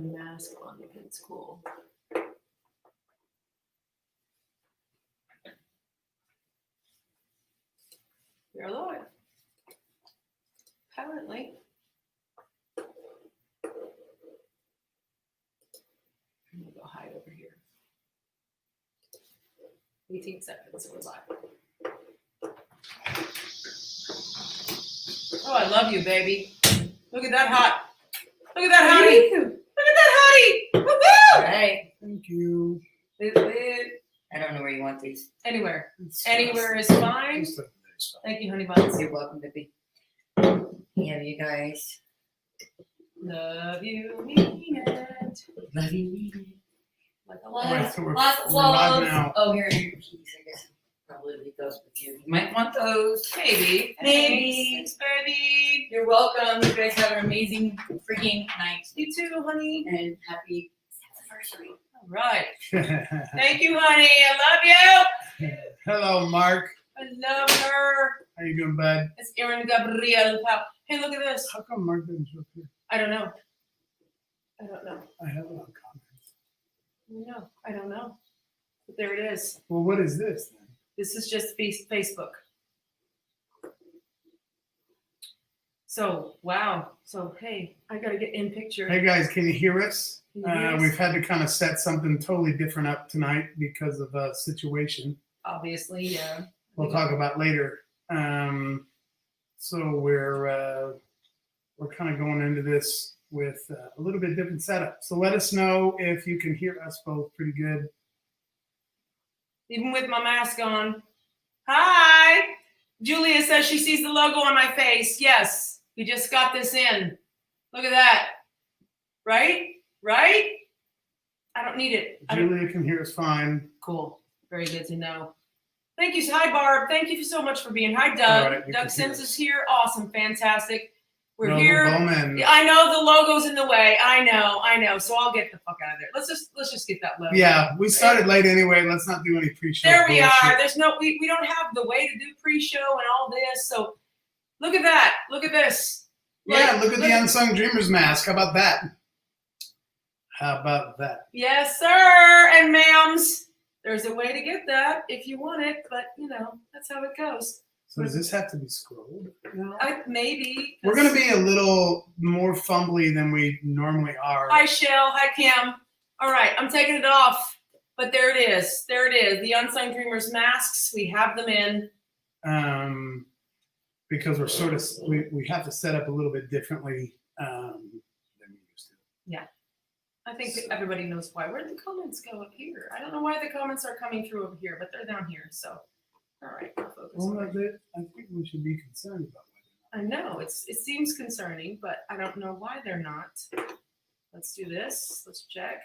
mask on because it's cool. We're live. Apparently. I'm gonna go hide over here. 18 seconds, we're live. Oh, I love you, baby. Look at that hot. Look at that hottie. Look at that hottie. Woo-hoo! All right. Thank you. I don't know where you want these. Anywhere. Anywhere is fine. Thank you, honey buns. You're welcome, baby. Yeah, you guys. Love you, mean it. Love you, mean it. Like a All lot. right, so Lots of we're live love. now. Oh, here are your keys. I guess I'll probably leave those with you. You might want those. Maybe. Maybe. Thanks, baby. You're welcome. You guys have an amazing freaking night. You too, honey. And happy anniversary. All right. Thank you, honey. I love Hello, Mark. you. I love her. How you doing, bud? It's Erin Gabriel. Hey, look at this. How come Mark didn't show up here? I don't know. I don't know. I have a lot of comments. No, I don't know. But there it is. Well, what is this then? This is just Facebook. So, wow. So, hey, I got to get in picture. Hey guys, can you hear us? Can you hear us? We've had to kind of set something totally different up tonight because of a situation Obviously, yeah. we'll talk about later. So we're kind of going into this with a little bit different setup. So let us know if you can hear us both pretty good. Even with my mask on. Hi. Julia says she sees the logo on my face. Yes, we just got this in. Look at that. Right? Right? I don't need it. Julia can hear us fine. Cool. Very good to know. Thank you. Hi, Barb. Thank you so much for being here. Hi, Doug. All right, you Doug can Sims hear is here. Awesome. Fantastic. We're Noble here. Bowman. Yeah, I know the logo's in the way. I know. So I'll get the fuck out of there. Let's just get that logo. Yeah, we started late anyway. Let's not do any pre-show. There we bullshit. are. There's no we don't have the way to do pre-show and all this. So look at that. Look at this. Yeah, look at the Unsung Dreamers mask. How about that? How about that? Yes, sir. And ma'ams. There's a way to get that if you want it, but you know, that's how it goes. So does this have to be scrolled? No. Maybe. We're going to be a little more fumbly than we normally are. Hi, Shell. Hi, Kim. All right, I'm taking it off. But there it is. There it is. The Unsung Dreamers masks. We have them in. Because we're sort of, we have to set up a little bit differently than we used to. Yeah. I think that everybody knows why. Where did the comments go up here? I don't know why the comments are coming through over here, but they're down here. So, all right, I'll focus. Well, I think we should be concerned about I know it seems concerning, but I don't know why they're not. Let's do this. Let's check.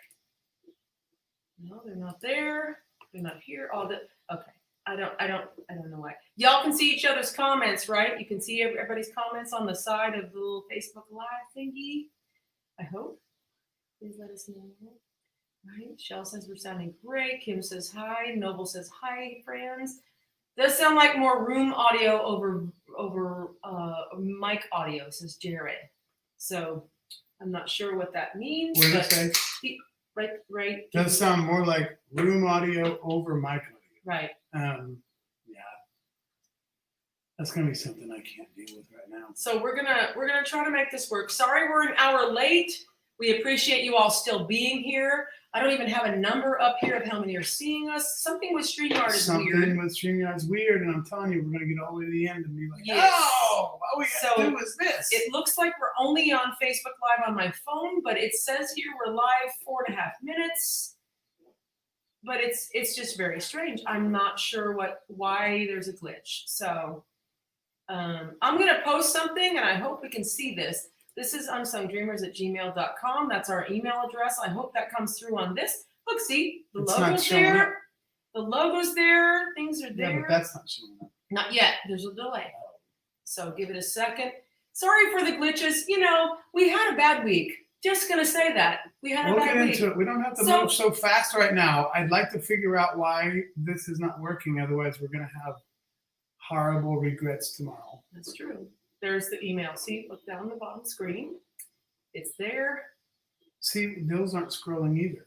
No, they're not there. They're not here. All the okay. I don't know why. Y'all can see each other's comments, right? You can see everybody's comments on the side of the little Facebook Live thingy. I hope. Please let us know. Right? Shell says we're sounding great. Kim says hi. Noble says hi, friends. Does sound like more room audio over mic audio, says Jared. So I'm not sure what that means. What did it say? Right. Does sound more like room audio over mic audio. Right. Yeah. That's gonna be something I can't deal with right now. So we're gonna try to make this work. Sorry, we're an hour late. We appreciate you all still being here. I don't even have a number up here of how many are seeing us. Something with StreamYard is weird. Something with StreamYard's weird, and I'm telling you, we're gonna get all the way to the end and be like, Yes. oh, all we gotta do is this. It looks like we're only on Facebook Live on my phone, but it says here we're live 4.5 minutes. But it's just very strange. I'm not sure why there's a glitch. So I'm gonna post something, and I hope we can see this. This is unsungdreamers@gmail.com. That's our email address. I hope that comes through on this. Look, see, the logo's there. The logo's there. Things are there. Yeah, but that's not showing up. Not yet. There's a delay. So give it a second. Sorry for the glitches. You know, we had a bad week. Just going to say that. We had a We'll bad get week. into it. We don't have to move so fast right now. I'd like to figure out why this is not working. Otherwise, we're going to have horrible regrets tomorrow. That's true. There's the email. See, look down the bottom screen. It's there. See, those aren't scrolling either.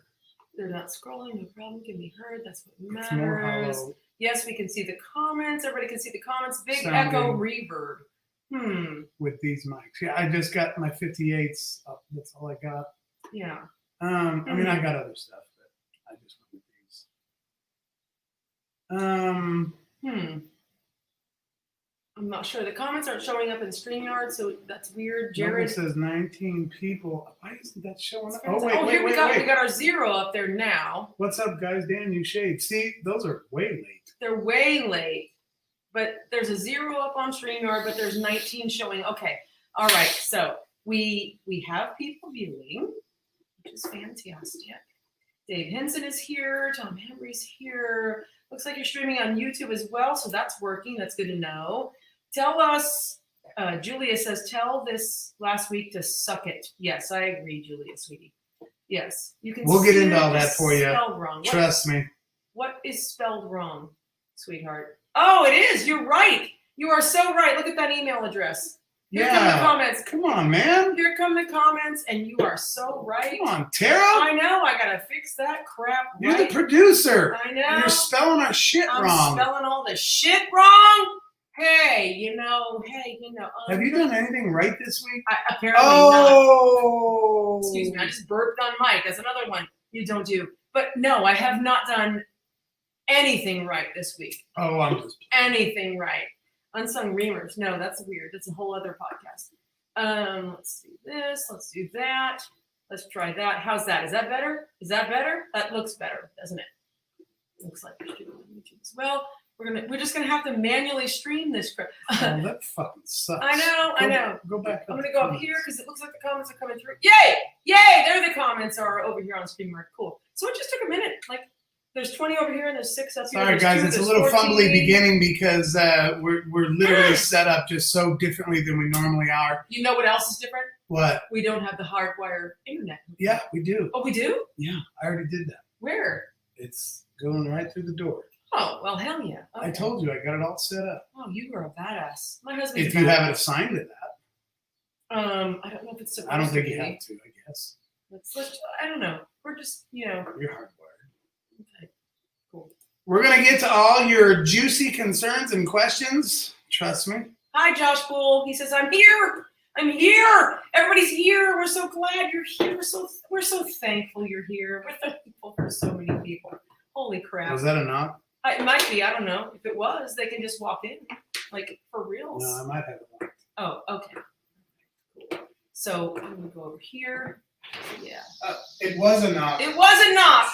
They're not scrolling. No problem. Can be heard. That's what It's more matters. hollow. Yes, we can see the comments. Everybody can see the comments. Big Sounding. echo reverb. With these mics. Yeah, I just got my 58s up. That's all I got. Yeah. I mean, I got other stuff, but I just went with these. I'm not sure. The comments aren't showing up in StreamYard, so that's weird. Jared Jared says 19 people. Why isn't that showing up? here we got our 0 up there now. What's up, guys? Dan, you shaved. See, those are way late. They're way late. But there's a 0 up on StreamYard, but there's 19 showing. Okay. All right. So we have people viewing, which is fantastic. Dave Henson is here. Tom Henry's here. Looks like you're streaming on YouTube as well, so that's working. That's good to know. Tell us, Julia says, tell this last week to suck it. Yes, I agree, Julia, sweetie. Yes, you can. We'll get see into all it that for you. spelled wrong. Trust me. What is spelled wrong, sweetheart? Oh, it is. You're right. You are so right. Look at that email address. Here come the comments. Come on, man. Here come the comments, and you are so right. Come on, Tara. I know. I gotta fix that crap. You're right. the producer. I know. You're spelling our shit I'm wrong. spelling all the shit wrong. Hey, Have you done anything right this week? Apparently Oh. not. Excuse me. I just burped on mic. That's another one you don't do. But no, I have not done anything right this week. Oh, I'm just. Anything right. Unsung Reamers. No, that's weird. That's a whole other podcast. Let's do this. Let's do that. Let's try that. How's that? Is that better? Is that better? That looks better, doesn't it? Looks like we're streaming on YouTube as well. We're just gonna have to manually stream this crap. Oh, that fucking sucks. I know. Go back. I'm gonna go up here because it looks like the comments are coming through. Yay! Yay! There the comments are over here on StreamYard. Cool. So it just took a minute. Like there's 20 over here and there's 6 up here. Sorry, There's guys. 2, It's a there's little 14. fumbly beginning because we're literally set up just so differently than we normally are. You know what else is different? What? We don't have the hardwired internet. Yeah, we do. Oh, we do? Yeah, I already did that. Where? It's going right through the door. Oh, well, hell yeah. Okay. I told you I got it all set up. Oh, you are a badass. My husband's If a you badass. have it assigned to that, I don't know if it's supposed I don't think to you be. have to. I guess Let's, I don't know. We're just, you're hardwired. Okay, cool. We're gonna get to all your juicy concerns and questions. Trust me. Hi, Josh Poole. He says, I'm here. I'm here. Everybody's here. We're so glad you're here. We're so thankful you're here. We're thankful for so many people. Holy crap. Was that a knock? It might be. I don't know. If it was, they can just walk in. Like, for reals. No, I might have it locked. Oh, okay. Cool. So I'm going to go over here. Yeah. It was a knock. It was a knock.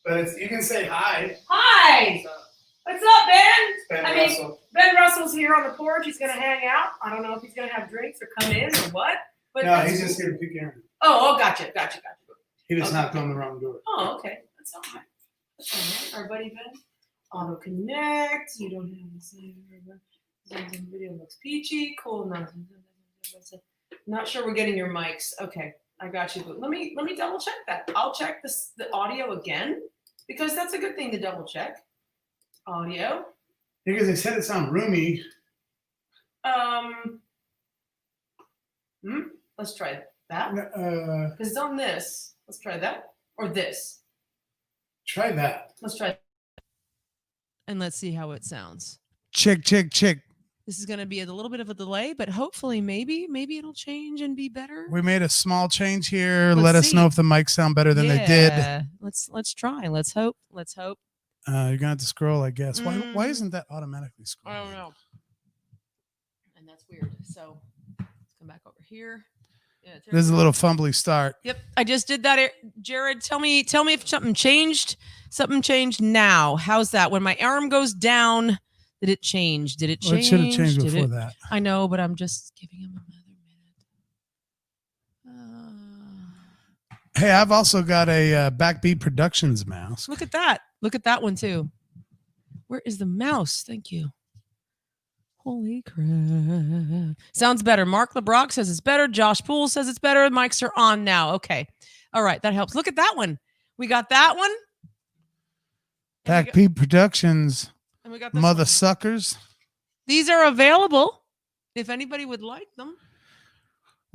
But it's, you can say hi. Hi. What's up, Ben? Ben Russell. Ben Russell's here on the porch. He's going to hang out. I don't know if he's going to have drinks or come in or what. But No, he's just here to pick Aaron. Oh, gotcha. He just Okay. knocked on the wrong door. Oh, okay. That's all right. That's all right. Our buddy Ben. Auto connect. You don't have the same video looks peachy. Cool. Not sure we're getting your mics. Okay, I got you. But let me double check that. I'll check the audio again because that's a good thing to double check. Audio. Because they said it sounded roomy. Let's try that. Because it's on this. Let's try that. Or this. Try that. Let's try. And let's see how it sounds. Check. This is going to be a little bit of a delay, but hopefully maybe it'll change and be better. We made a small change here. Let's Let us see. know if the mics sound better than they did. Let's try. Let's hope. You're gonna have to scroll, I guess. Why isn't that automatically scrolling? I don't know. And that's weird. So let's come back over here. Yeah, This is a little fumbly start. Yep, I just did that. Jared, tell me if something changed. Something changed now. How's that? When my arm goes down, did it change? Did it change? Well, it should have changed Did before it? that. I know, but I'm just giving him another minute. Hey, I've also got a Backbeat Productions mask. Look at that. Look at that one too. Where is the mouse? Thank you. Holy crap. Sounds better. Mark LeBrock says it's better. Josh Poole says it's better. Mics are on now. Okay. All right. That helps. Look at that one. We got that one. Backbeat Productions, And we got this mother one. suckers. These are available if anybody would like them.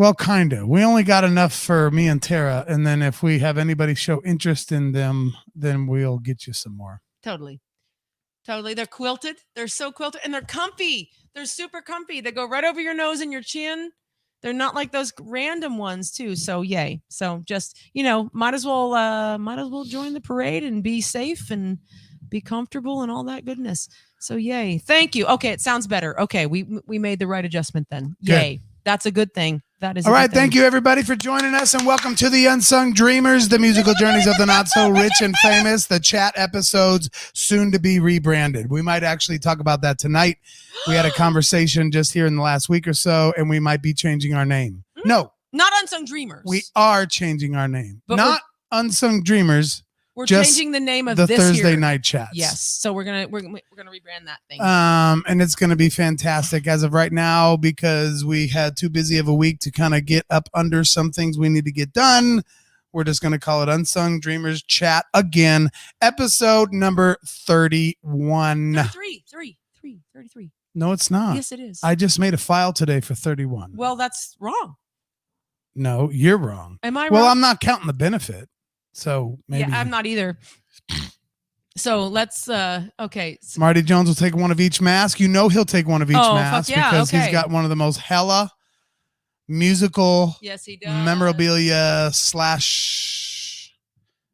Well, kind of. We only got enough for me and Tara, and then if we have anybody show interest in them, then we'll get you some more. Totally. They're quilted. They're so quilted, and they're comfy. They're super comfy. They go right over your nose and your chin. They're not like those random ones too. So yay. So just, might as well join the parade and be safe and be comfortable and all that goodness. So yay. Thank you. Okay, it sounds better. Okay, we made the right adjustment then. Yay. Good. That's a good thing. That is all right. Good thing. Thank you, everybody, for joining us, and welcome to the Unsung Dreamers, the musical journeys of the not so rich and famous, the chat episodes soon to be rebranded. We might actually talk about that tonight. We had a conversation just here in the last week or so, and we might be changing our name. No, not Unsung Dreamers. We are changing our name, but not Unsung Dreamers. We're just changing the name of the this Thursday here. night chats. Yes, so we're gonna rebrand that thing. And it's gonna be fantastic as of right now because we had too busy of a week to kind of get up under some things we need to get done. We're just gonna call it Unsung Dreamers Chat again, episode number 31. 33. No, it's not. Yes, it is. I just made a file today for 31. Well, that's wrong. No, you're wrong. Am I wrong? Well, I'm not counting the benefit. So maybe. Yeah, I'm not either. So let's okay. Marty Jones will take one of each mask. He'll take one of each mask because he's got one of the most hella musical yes, he does. memorabilia /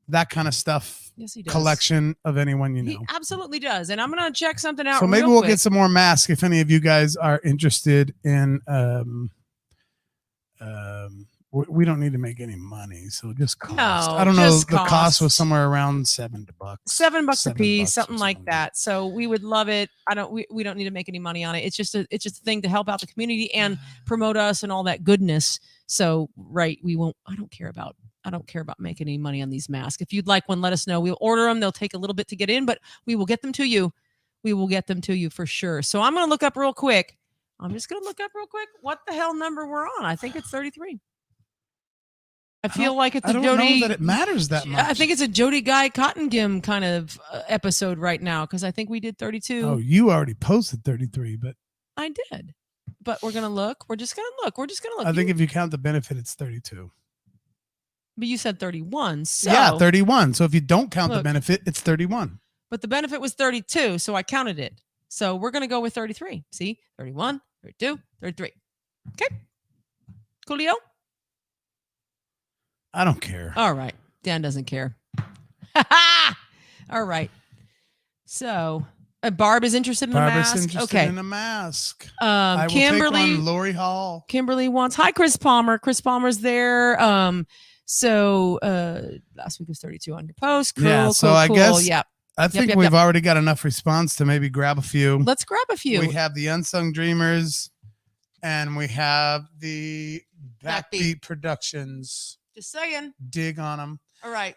that kind of stuff yes, he does. collection of anyone you know. He absolutely does. And I'm gonna check something out. So maybe real we'll quick. get some more masks if any of you guys are interested in we don't need to make any money, so just cost. No, I don't know. just The cost cost. was somewhere around $7. $7 a piece, something or like that. So we would love it. We don't need to make any money on it. It's just a thing to help out the community and promote us and all that goodness. So right, I don't care about making any money on these masks. If you'd like one, let us know. We'll order them. They'll take a little bit to get in, but we will get them to you. We will get them to you for sure. So I'm gonna look up real quick. What the hell number we're on. I think it's 33. I feel like it's I don't Jody. know that it matters that much. I think it's a Jody Guy Cotton Gim kind of episode right now because I think we did 32. Oh, you already posted 33, but I did. But we're gonna look. We're just gonna look. I think if you count the benefit, it's 32. But you said 31. So yeah, 31. So if you don't count the Look. benefit, it's 31. But the benefit was 32, so I counted it. So we're gonna go with 33. See, 31, 32, 33. Okay. Coolio. I don't care. All right. Dan doesn't care. All right. So Barb is interested in a mask. Interested in a mask. I will Kimberly. take one. Lori Hall. Kimberly wants. Hi, Chris Palmer. Chris Palmer's there. So last week was 32 on your post. Cool. Yeah. So I guess. Yeah. I think we've already got enough response to maybe grab a few. Let's grab a few. We have the Unsung Dreamers, and we have the Backbeat Productions. Just saying. Dig on them. All right.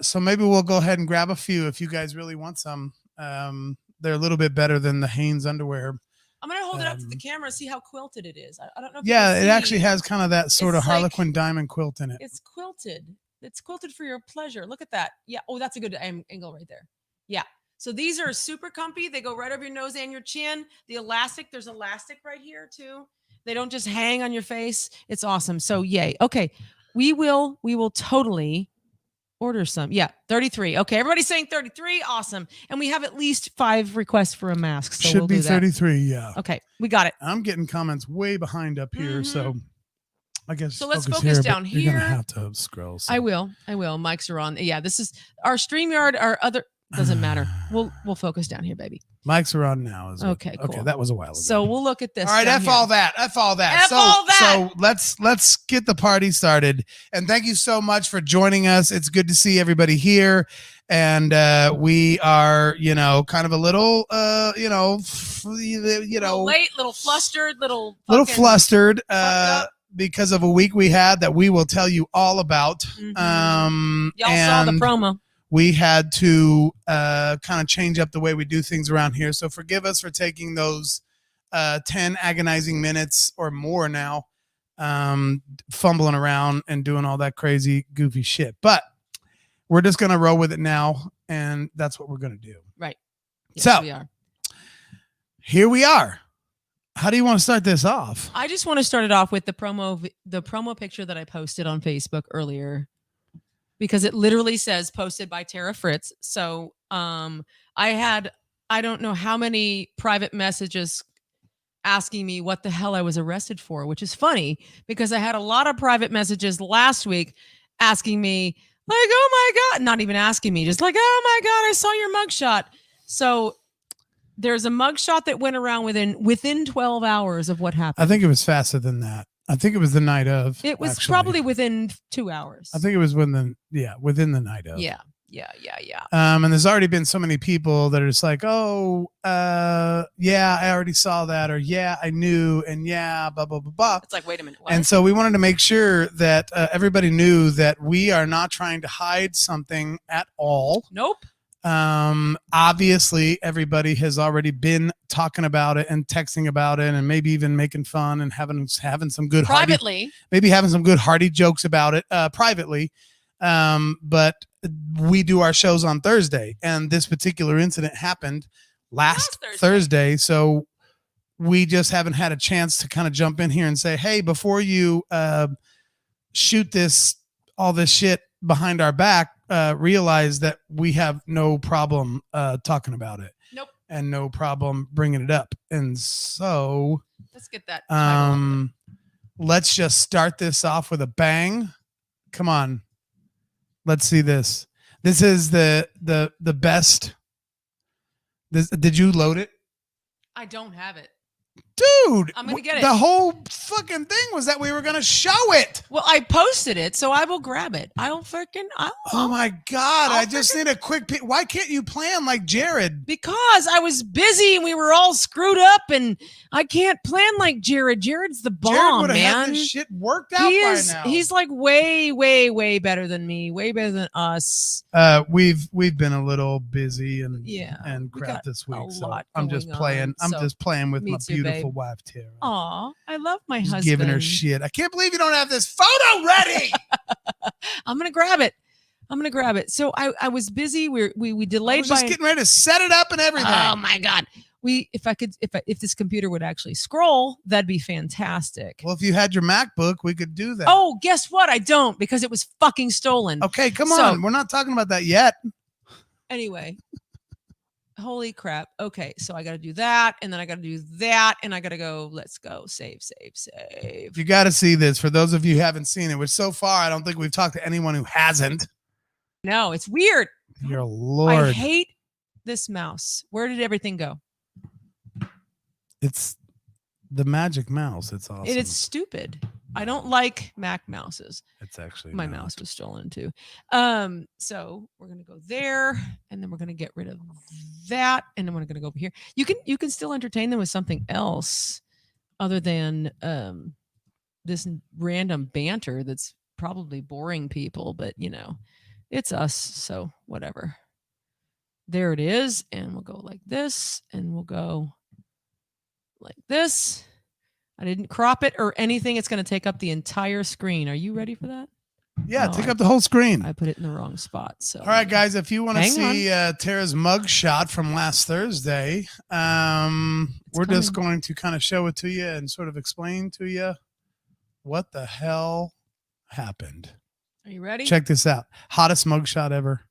So maybe we'll go ahead and grab a few if you guys really want some. They're a little bit better than the Hanes underwear. I'm gonna hold it up to the camera and see how quilted it is. I don't know. If Yeah, you can it see. actually has kind of that sort of It's like- Harlequin diamond quilt in it. It's quilted. It's quilted for your pleasure. Look at that. Yeah. Oh, that's a good angle right there. Yeah. So these are super comfy. They go right over your nose and your chin. The elastic, there's elastic right here too. They don't just hang on your face. It's awesome. So yay. Okay. We will totally order some. Yeah. 33. Okay. Everybody's saying 33. Awesome. And we have at least 5 requests for a mask. So Should we'll be do that. 33. Yeah. Okay. We got it. I'm getting comments way behind up here. So I guess. So let's focus here, down but You're here. going to have to scroll. So. I will. Mics are on. Yeah. This is our StreamYard, our other. Doesn't matter. We'll focus down here, baby. Mics are on now. Okay, cool. Okay, that was a while ago. So we'll look at this. All right, down F here. all that. F all that. F all that. So let's get the party started. And thank you so much for joining us. It's good to see everybody here. And we are, kind of a little, Little late, little flustered, little flustered up. because of a week we had that we will tell you all about. Y'all saw the promo. We had to kind of change up the way we do things around here. So forgive us for taking those 10 agonizing minutes or more now, fumbling around and doing all that crazy, goofy shit. But we're just going to roll with it now, and that's what we're going to do. Right. Yes, So we are. here we are. How do you want to start this off? I just want to start it off with the promo picture that I posted on Facebook earlier, because it literally says posted by Tara Fritz. So I don't know how many private messages asking me what the hell I was arrested for, which is funny because I had a lot of private messages last week asking me like, oh my God, not even asking me, just like, oh my God, I saw your mugshot. So there's a mugshot that went around within 12 hours of what happened. I think it was faster than that. I think it was the night of. It was actually. probably within 2 hours. I think it was within the night of. Yeah. And there's already been so many people that are just like, oh, yeah, I already saw that, or yeah, I knew, and yeah, blah, blah, blah, blah. It's like, wait a minute. What? And so we wanted to make sure that everybody knew that we are not trying to hide something at all. Nope. Obviously, everybody has already been talking about it and texting about it, and maybe even making fun and having some good privately, maybe having some good hearty jokes about it privately. But we do our shows on Thursday, and this particular incident happened last Thursday. So we just haven't had a chance to kind of jump in here and say, hey, before you shoot all this shit behind our back, realize that we have no problem talking about it. Nope. And no problem bringing it up. And so let's get that. Let's just start this off with a bang. Come on. Let's see this. This is the best. Did you load it? I don't have it. Dude, I'm gonna get it. The whole fucking thing was that we were gonna show it. Well, I posted it, so I will grab it. Oh my God! I just need a quick. Why can't you plan like Jared? Because I was busy and we were all screwed up, and I can't plan like Jared. Jared's the bomb, Jared would have man. had this shit worked out by now. He's like way, way, way better than me. Way better than us. We've been a little busy and crap this week, so I'm just playing. I'm just playing with my beautiful wife Tara. Aw, I love my husband. Giving her shit. I can't believe you don't have this photo ready. I'm gonna grab it. So I was busy. We delayed. I was just getting ready to set it up and everything. Oh my God. If this computer would actually scroll, that'd be fantastic. Well, if you had your MacBook, we could do that. Oh, guess what? I don't, because it was fucking stolen. Okay, come on. We're not talking about that yet. Anyway. Holy crap. Okay, so I got to do that, and then I got to do that, and I got to go, let's go, save. You got to see this. For those of you who haven't seen it, which so far I don't think we've talked to anyone who hasn't. No, it's weird. Your Lord. I hate this mouse. Where did everything go? It's the magic mouse. It's awesome. It's stupid. I don't like Mac mouses. It's actually my mouse was stolen too. So we're gonna go there, and then we're gonna get rid of that, and then we're gonna go over here. You can still entertain them with something else other than this random banter that's probably boring people, but it's us, so whatever. There it is, and we'll go like this, and we'll go like this. I didn't crop it or anything. It's going to take up the entire screen. Are you ready for that? Yeah, take up the whole screen. I put it in the wrong spot. So, all right, guys, if you want to see Tara's mug shot from last Thursday, we're just going to kind of show it to you and sort of explain to you what the hell happened. Are you ready? Check this out. Hottest mug shot ever.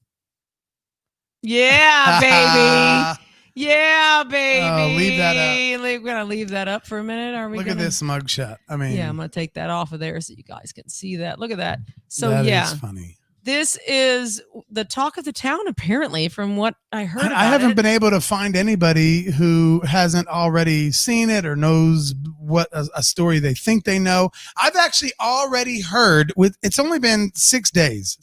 Yeah, baby. Yeah, baby. Leave that up. We're going to leave that up for a minute. Are we? Look at this mugshot. I mean, yeah, I'm going to take that off of there so you guys can see that. Look at that. So, that is funny. This is the talk of the town, apparently, from what I heard. I haven't been able to find anybody who hasn't already seen it or knows what a story they think they know. I've actually already heard it's only been 7 days.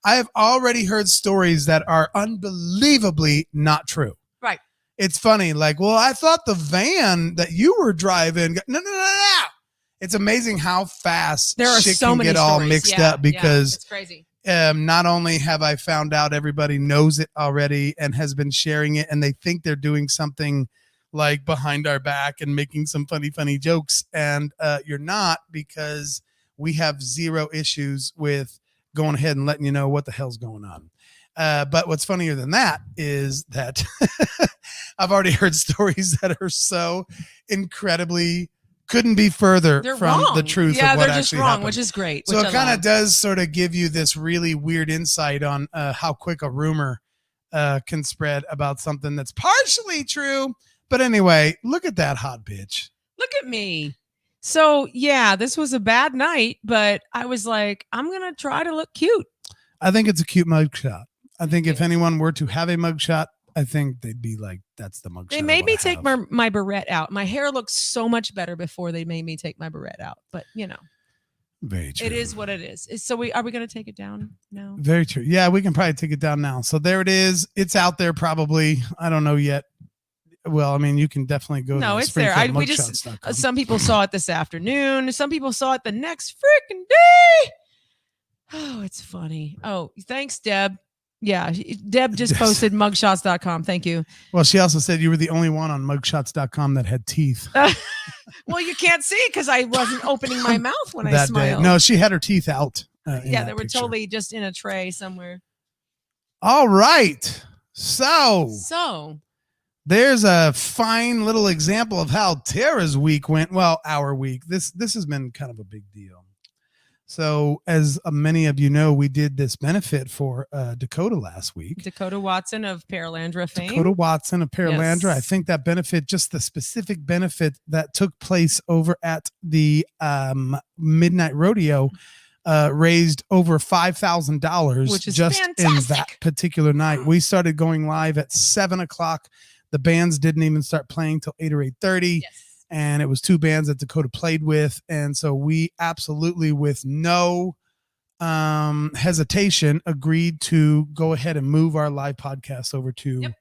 I have already heard stories that are unbelievably not true. Right. It's funny. Like, well, I thought the van that you were driving. No. It's amazing how fast there are shit so can many get stories. all mixed up because it's crazy. Not only have I found out everybody knows it already and has been sharing it, and they think they're doing something like behind our back and making some funny jokes. And you're not, because we have zero issues with going ahead and letting you know what the hell's going on. But what's funnier than that is that I've already heard stories that are so incredibly couldn't be further They're from wrong. the truth Yeah, of what they're just actually wrong, happened. which is great. So which it I kind love. of does sort of give you this really weird insight on how quick a rumor can spread about something that's partially true. But anyway, look at that hot bitch. Look at me. So yeah, this was a bad night, but I was like, I'm gonna try to look cute. I think it's a cute mugshot. I think if you. anyone were to have a mugshot, I think they'd be like, that's the mugshot. They I made me wanna take have. my barrette out. My hair looks so much better before they made me take my barrette out. But Very true. it is what it is. So are we gonna take it down now? Very true. Yeah, we can probably take it down now. So there it is. It's out there probably. I don't know yet. Well, I mean, you can definitely go No, to it's there. We just springfieldmugshots.com. some people saw it this afternoon. Some people saw it the next freaking day. Oh, it's funny. Oh, thanks, Deb. Yeah, Deb just posted mugshots.com. Thank you. Well, she also said you were the only one on mugshots.com that had teeth. Well, you can't see because I wasn't opening my mouth when I that day. smiled. No, she had her teeth out. Yeah, they were totally just in a tray somewhere. All right. So there's a fine little example of how Tara's week went. Well, our week. This has been kind of a big deal. So, as many of you know, we did this benefit for Dakota last week. Dakota Watson of Paralandra fame. Dakota Watson of Paralandra. Yes. I think that benefit, just the specific benefit that took place over at the Midnight Rodeo, raised over $5,000, Which is just fantastic. in that particular night. We started going live at 7:00. The bands didn't even start playing till 8 or 8:30. Yes. And it was 2 bands that Dakota played with. And so we absolutely, with no hesitation, agreed to go ahead and move our live podcast over to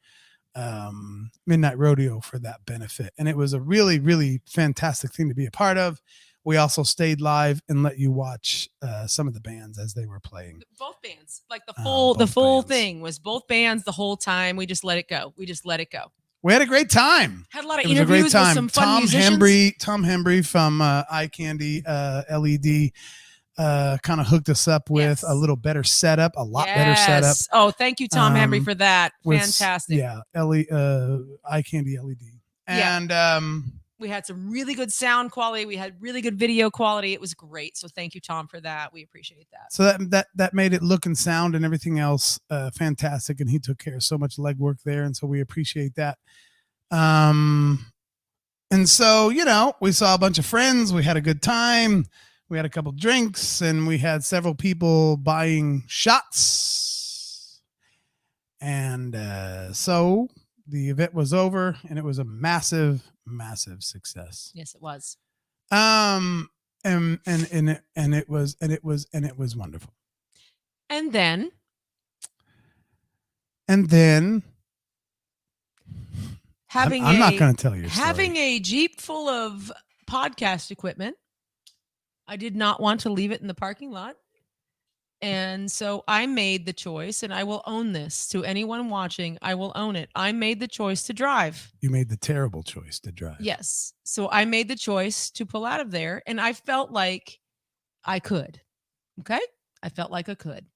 Midnight Rodeo for that benefit. And it was a really, really fantastic thing to be a part of. We also stayed live and let you watch some of the bands as they were playing. Both bands, like the full bands. thing was both bands the whole time. We just let it go. We had a great time. Had a lot of It was a interviews great time. with some fun musicians. Tom Hembry from Eye Candy LED kind of hooked us up with a little better setup, a lot better setup. Oh, thank you, Tom Hembry, for that. with- Fantastic. Yeah, Eye Candy LED. And We had some really good sound quality. We had really good video quality. It was great. So thank you, Tom, for that. We appreciate that. so that made it look and sound and everything else fantastic. And he took care of so much legwork there. And so we appreciate that. And so, we saw a bunch of friends. We had a good time. We had a couple drinks and we had several people buying shots. And so the event was over and it was a massive, massive success. Yes, it was. And it was wonderful. And then I'm not going to tell you. Having a Jeep full of podcast equipment, I did not want to leave it in the parking lot. And so I made the choice, and I will own this to anyone watching. I will own it. I made the choice to drive. You made the terrible choice to drive. Yes. So I made the choice to pull out of there, and I felt like I could. Okay. I felt like I could.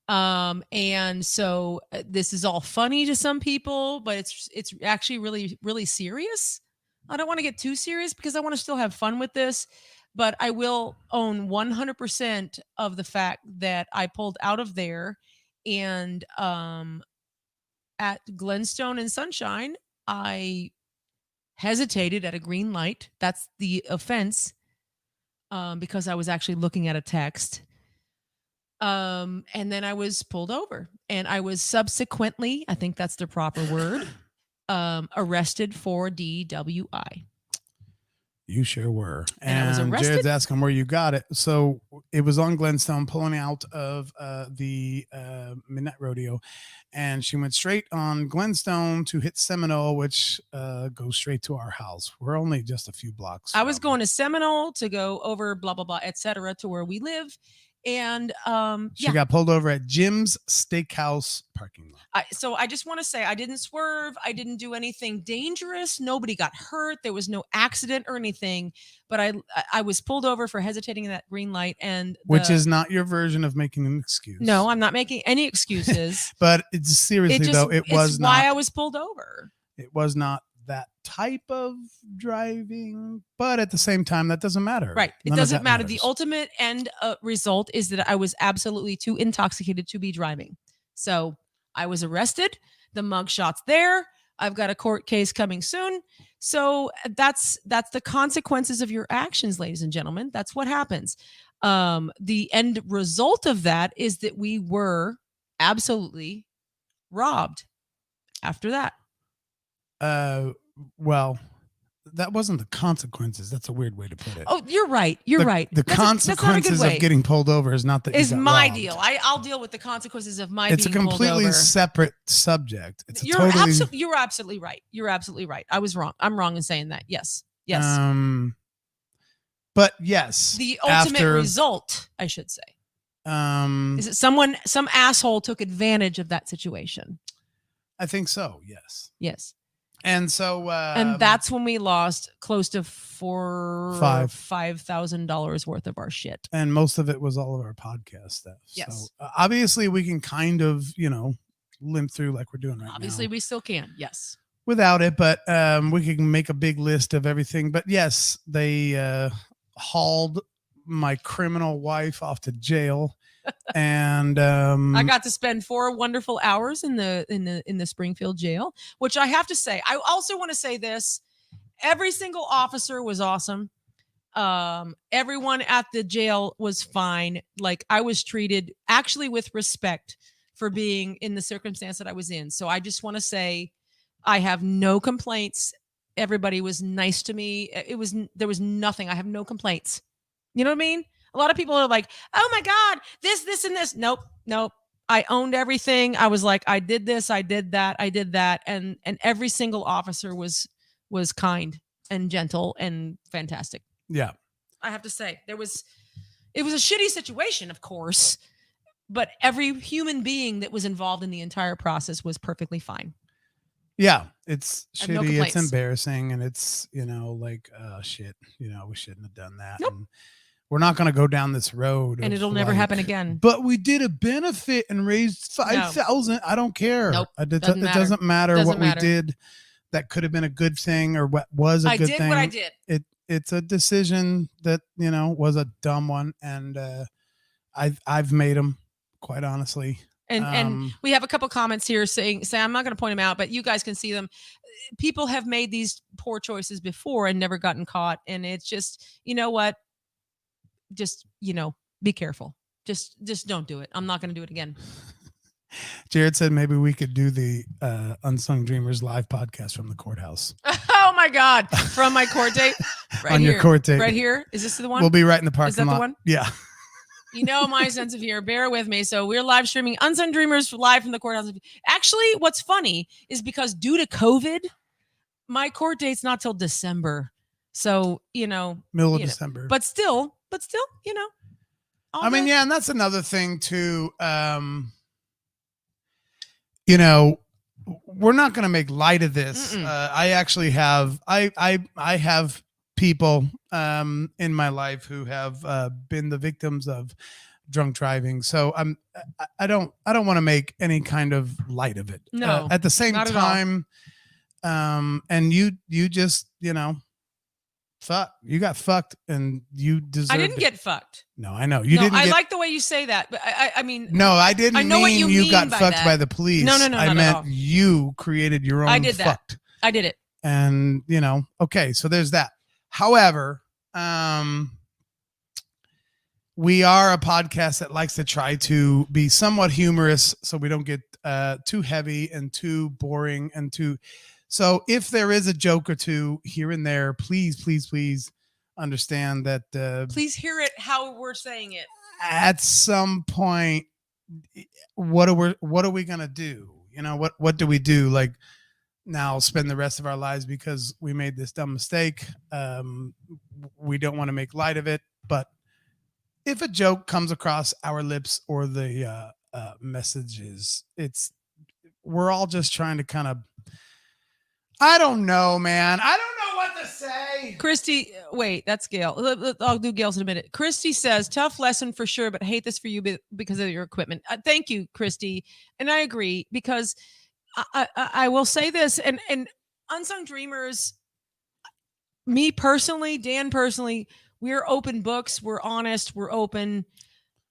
And so this is all funny to some people, but it's actually really, really serious. I don't want to get too serious because I want to still have fun with this, but I will own 100% of the fact that I pulled out of there, and at Glenstone and Sunshine, I hesitated at a green light. That's the offense, because I was actually looking at a text. And then I was pulled over, and I was subsequently, I think that's the proper word, arrested for DWI. You sure were. And I was arrested? Jared's asking where you got it. So it was on Glenstone, pulling out of the Midnight Rodeo, and she went straight on Glenstone to hit Seminole, which goes straight to our house. We're only just a few blocks. I was going to Seminole to go over blah, blah, blah, etc. to where we live. And she got pulled over at Jim's Steakhouse parking lot. So I just want to say I didn't swerve. I didn't do anything dangerous. Nobody got hurt. There was no accident or anything. But I was pulled over for hesitating in that green light, and which is not your version of making an excuse. No, I'm not making any excuses. But it's seriously though, it was why not I was pulled over. It was not that type of driving, but at the same time, that doesn't matter. Right. It None of doesn't that matter. The matters. ultimate end result is that I was absolutely too intoxicated to be driving. So I was arrested. The mugshot's there. I've got a court case coming soon. So that's the consequences of your actions, ladies and gentlemen. That's what happens. The end result of that is that we were absolutely robbed after that. Well, that wasn't the consequences. That's a weird way to put it. Oh, you're right. You're right. The That's not a good consequences way. of getting pulled over is not that Is you got my robbed. deal. I'll deal with the consequences of my It's a being pulled completely over. separate subject. It's a You're totally you're absolutely right. You're absolutely right. I was wrong. I'm wrong in saying that. Yes. Yes. But yes, The ultimate after, result, I should say, is that some asshole took advantage of that situation. I think so. Yes. Yes. And so, And that's when we lost close to $5,000 worth of our shit. and most of it was all of our podcast stuff. Yes. So obviously we can kind of, limp through like we're doing right Obviously, now we still can. Yes. without it, but we can make a big list of everything. But yes, they hauled my criminal wife off to jail, and I got to spend 4 wonderful hours in the Springfield jail, which I have to say, I also want to say this. Every single officer was awesome. Everyone at the jail was fine. Like, I was treated actually with respect for being in the circumstance that I was in. So I just want to say I have no complaints. Everybody was nice to me. There was nothing. I have no complaints. You know what I mean? A lot of people are like, oh my God, this, and this. Nope. I owned everything. I was like, I did this, I did that. And every single officer was kind and gentle and fantastic. yeah. I have to say, it was a shitty situation, of course, but every human being that was involved in the entire process was perfectly fine. Yeah, it's I have no shitty. It's complaints. embarrassing, and it's like, shit. We shouldn't have done that. Nope. And we're not going to go down this road, And of, it'll never like, happen again. But we did a benefit and raised 5,000. I don't care. Nope, It doesn't matter. doesn't matter Doesn't what matter. we did. That could have been a good thing, or what was a I good did thing. what I did. It's a decision that was a dumb one, and I've made them, quite honestly. And we have a couple comments here saying I'm not going to point them out, but you guys can see them. People have made these poor choices before and never gotten caught. And it's just, you know what? Just, be careful. Just don't do it. I'm not going to do it again. Jared said maybe we could do the Unsung Dreamers live podcast from the courthouse. Oh my God. From my court date. Right On here. your court date. Right here. Is this the one? We'll be right in the parking Is that lot. the one? Yeah. My sense of humor. Bear with me. So we're live streaming Unsung Dreamers live from the courthouse. Actually, what's funny is because due to COVID, my court date's not till December. So, Middle of December. but still, I mean, yeah, and that's another thing too. We're not going to make light of this. I actually have, I have people in my life who have been the victims of drunk driving. So I don't want to make any kind of light of it. No, at the same not at all. time, and you just, you got fucked, and you deserve. I didn't get fucked. No, I know you didn't. I like the way you say that, but I mean, no, I didn't. I know what mean you you got mean by fucked that. by the police. No, I not at meant all. you created your own. I did that. fucked. I did it. And okay, so there's that. However, we are a podcast that likes to try to be somewhat humorous, so we don't get too heavy and too boring and too. So if there is a joke or two here and there, please understand that. Please hear it how we're saying it. At some point, what are we gonna do? What do we do? Like, now spend the rest of our lives because we made this dumb mistake. We don't want to make light of it, but if a joke comes across our lips or the messages, we're all just trying to kind of, I don't know, man. I don't know what to say. Christy, wait, that's Gail. I'll do Gail's in a minute. Christy says, tough lesson for sure, but hate this for you because of your equipment. Thank you, Christy. And I agree, because I will say this, and Unsung Dreamers, me personally, Dan personally, we're open books. We're honest. We're open.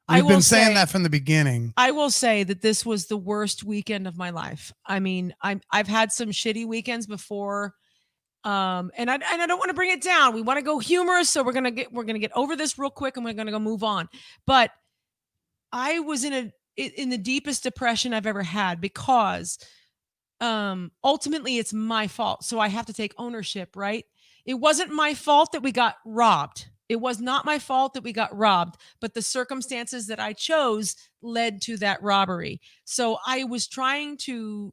We've been saying that from the beginning. I will say that this was the worst weekend of my life. I mean, I've had some shitty weekends before. And I don't want to bring it down. We want to go humorous, so we're gonna get over this real quick, and we're gonna go move on. But I was in the deepest depression I've ever had because ultimately it's my fault. So I have to take ownership, right? It wasn't my fault that we got robbed. It was not my fault that we got robbed, but the circumstances that I chose led to that robbery. So I was trying to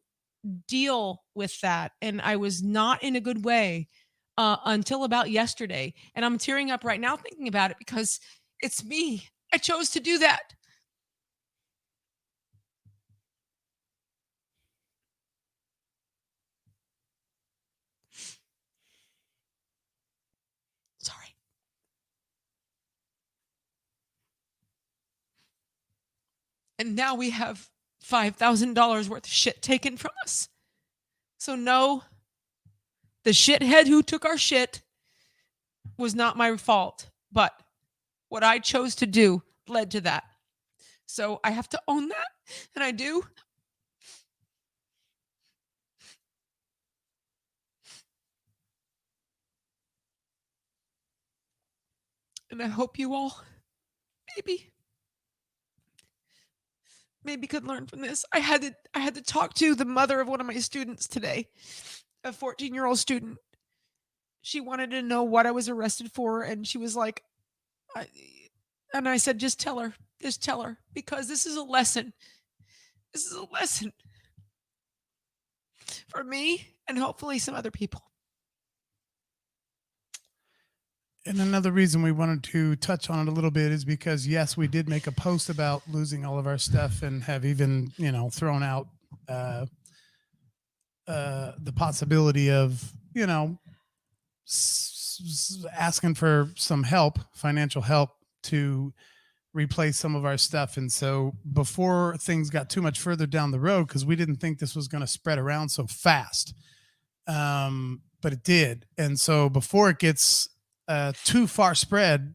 deal with that, and I was not in a good way until about yesterday. And I'm tearing up right now thinking about it because it's me. I chose to do that. Sorry. And now we have $5,000 worth of shit taken from us. So no, the shithead who took our shit was not my fault, but what I chose to do led to that. So I have to own that, and I do. And I hope you all maybe could learn from this. I had to talk to the mother of one of my students today, a 14-year-old student. She wanted to know what I was arrested for, and she was like, and I said, just tell her, because this is a lesson. This is a lesson for me and hopefully some other people. And another reason we wanted to touch on it a little bit is because, yes, we did make a post about losing all of our stuff and have even, thrown out the possibility of, asking for some help, financial help, to replace some of our stuff. And so before things got too much further down the road, because we didn't think this was going to spread around so fast, but it did. And so before it gets too far spread,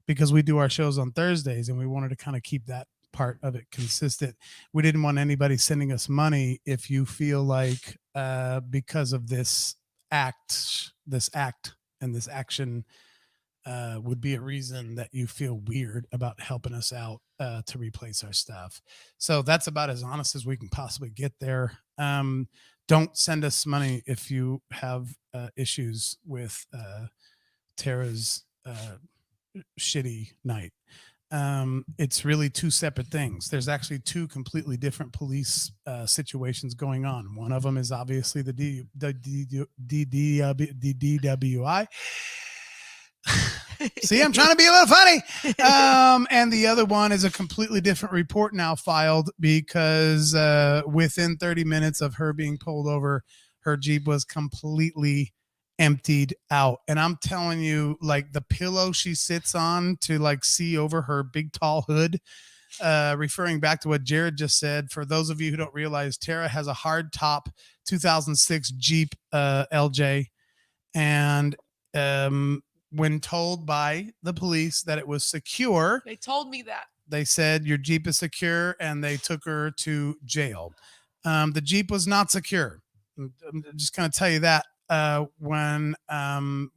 because we do our shows on Thursdays and we wanted to kind of keep that part of it consistent. We didn't want anybody sending us money if you feel like because of this act and this action would be a reason that you feel weird about helping us out to replace our stuff. So that's about as honest as we can possibly get there. Don't send us money if you have issues with Tara's shitty night. It's really two separate things. There's actually two completely different police situations going on. One of them is obviously the DWI. See, I'm trying to be a little funny. And the other one is a completely different report now filed because within 30 minutes of her being pulled over, her Jeep was completely emptied out. And I'm telling you, like, the pillow she sits on to like see over her big tall hood, referring back to what Jared just said, for those of you who don't realize, Tara has a hard top 2006 Jeep LJ. And when told by the police that it was secure, They told me that. they said your Jeep is secure, and they took her to jail. The Jeep was not secure. I'm just going to tell you that. When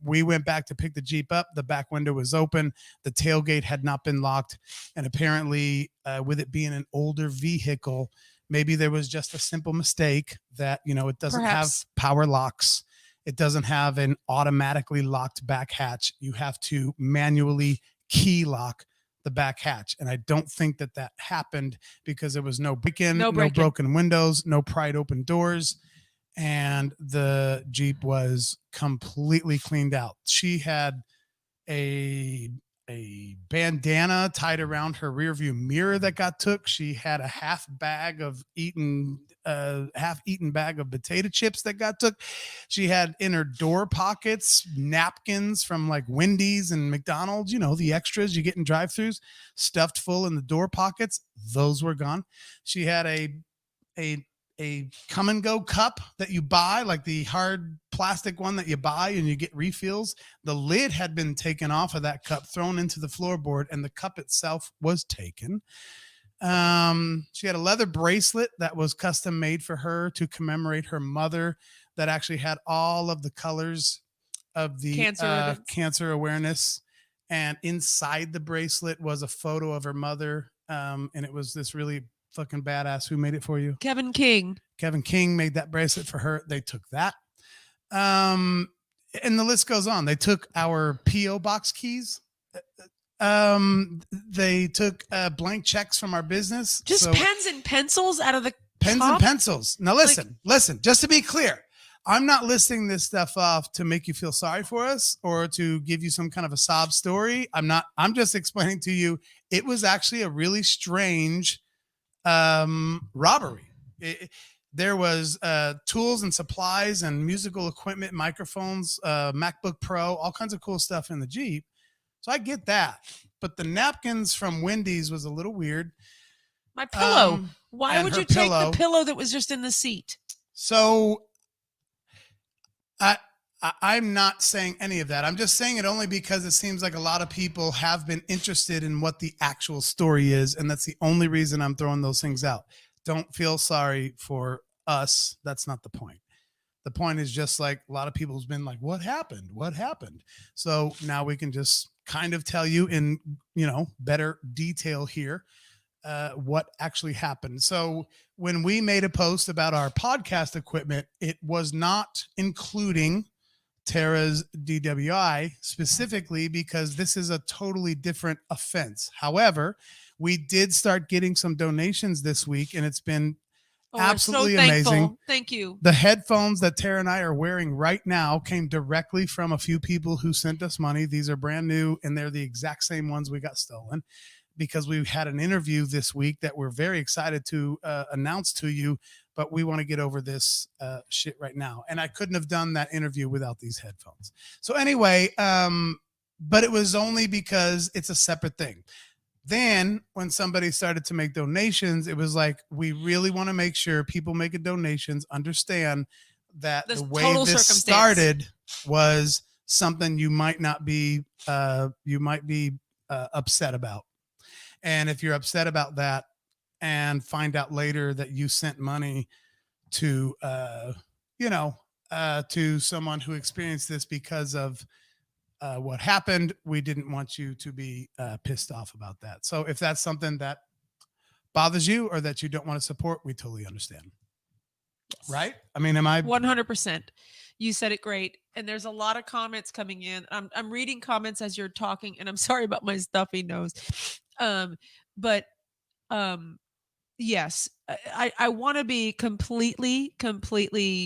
we went back to pick the Jeep up, the back window was open. The tailgate had not been locked. And apparently, with it being an older vehicle, maybe there was just a simple mistake that, it doesn't Perhaps. have power locks. It doesn't have an automatically locked back hatch. You have to manually key lock the back hatch. And I don't think that happened because there was no break-in, no broken windows, no pried open doors. And the Jeep was completely cleaned out. She had a bandana tied around her rearview mirror that got took. She had a half-eaten bag of potato chips that got took. She had in her door pockets napkins from like Wendy's and McDonald's, the extras you get in drive-thrus, stuffed full in the door pockets. Those were gone. She had a a come and go cup that you buy, like the hard plastic one that you buy and you get refills. The lid had been taken off of that cup, thrown into the floorboard, and the cup itself was taken. She had a leather bracelet that was custom made for her to commemorate her mother, that actually had all of the colors of the cancer awareness. And inside the bracelet was a photo of her mother. And it was this really fucking badass. Who made it for you? Kevin King. Kevin King made that bracelet for her. They took that. And the list goes on. They took our P.O. box keys. They took blank checks from our business. Just pens and pencils out of the pens top? and pencils. Now listen, just to be clear, I'm not listing this stuff off to make you feel sorry for us or to give you some kind of a sob story. I'm just explaining to you, it was actually a really strange robbery. There was tools and supplies and musical equipment, microphones, MacBook Pro, all kinds of cool stuff in the Jeep. So I get that. But the napkins from Wendy's was a little weird. My pillow. Why would you take the pillow that was just in the seat? So I'm not saying any of that. I'm just saying it only because it seems like a lot of people have been interested in what the actual story is. And that's the only reason I'm throwing those things out. Don't feel sorry for us. That's not the point. The point is just like a lot of people have been like, what happened? What happened? So now we can just kind of tell you in, better detail here what actually happened. So when we made a post about our podcast equipment, it was not including Tara's DWI specifically because this is a totally different offense. However, we did start getting some donations this week, and it's been absolutely amazing. Thank you. The headphones that Tara and I are wearing right now came directly from a few people who sent us money. These are brand new, and they're the exact same ones we got stolen because we had an interview this week that we're very excited to announce to you, but we want to get over this shit right now. And I couldn't have done that interview without these headphones. So anyway, but it was only because it's a separate thing. Then when somebody started to make donations, it was like, we really want to make sure people making donations understand that the way this started was something you might not be, upset about. And if you're upset about that and find out later that you sent money to, to someone who experienced this because of what happened, we didn't want you to be pissed off about that. So if that's something that bothers you or that you don't want to support, we totally understand. Yes. Right? I mean, am I 100%? You said it great. And there's a lot of comments coming in. I'm reading comments as you're talking, and I'm sorry about my stuffy nose. Yes, I want to be completely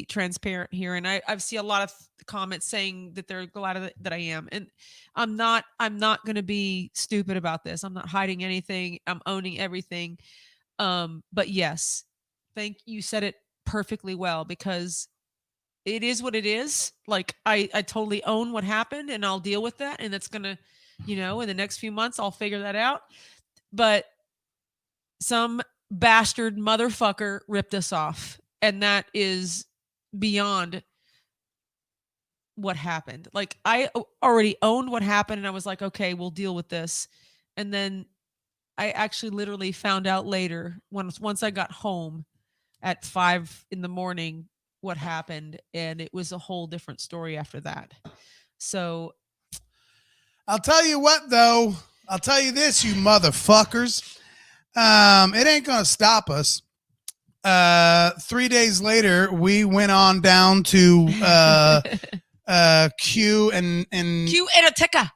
transparent here. And I see a lot of comments saying that they're glad that I am. And I'm not going to be stupid about this. I'm not hiding anything. I'm owning everything. But yes, you said it perfectly well, because it is what it is. Like I totally own what happened, and I'll deal with that. And that's going to, in the next few months, I'll figure that out. But some bastard motherfucker ripped us off, and that is beyond what happened. Like, I already owned what happened, and I was like, okay, we'll deal with this. And then I actually literally found out later, once I got home at 5 a.m, what happened, and it was a whole different story after that. So I'll tell you what, though. I'll tell you this, you motherfuckers. It ain't gonna stop us. 3 days later, we went on down to Q and Ateca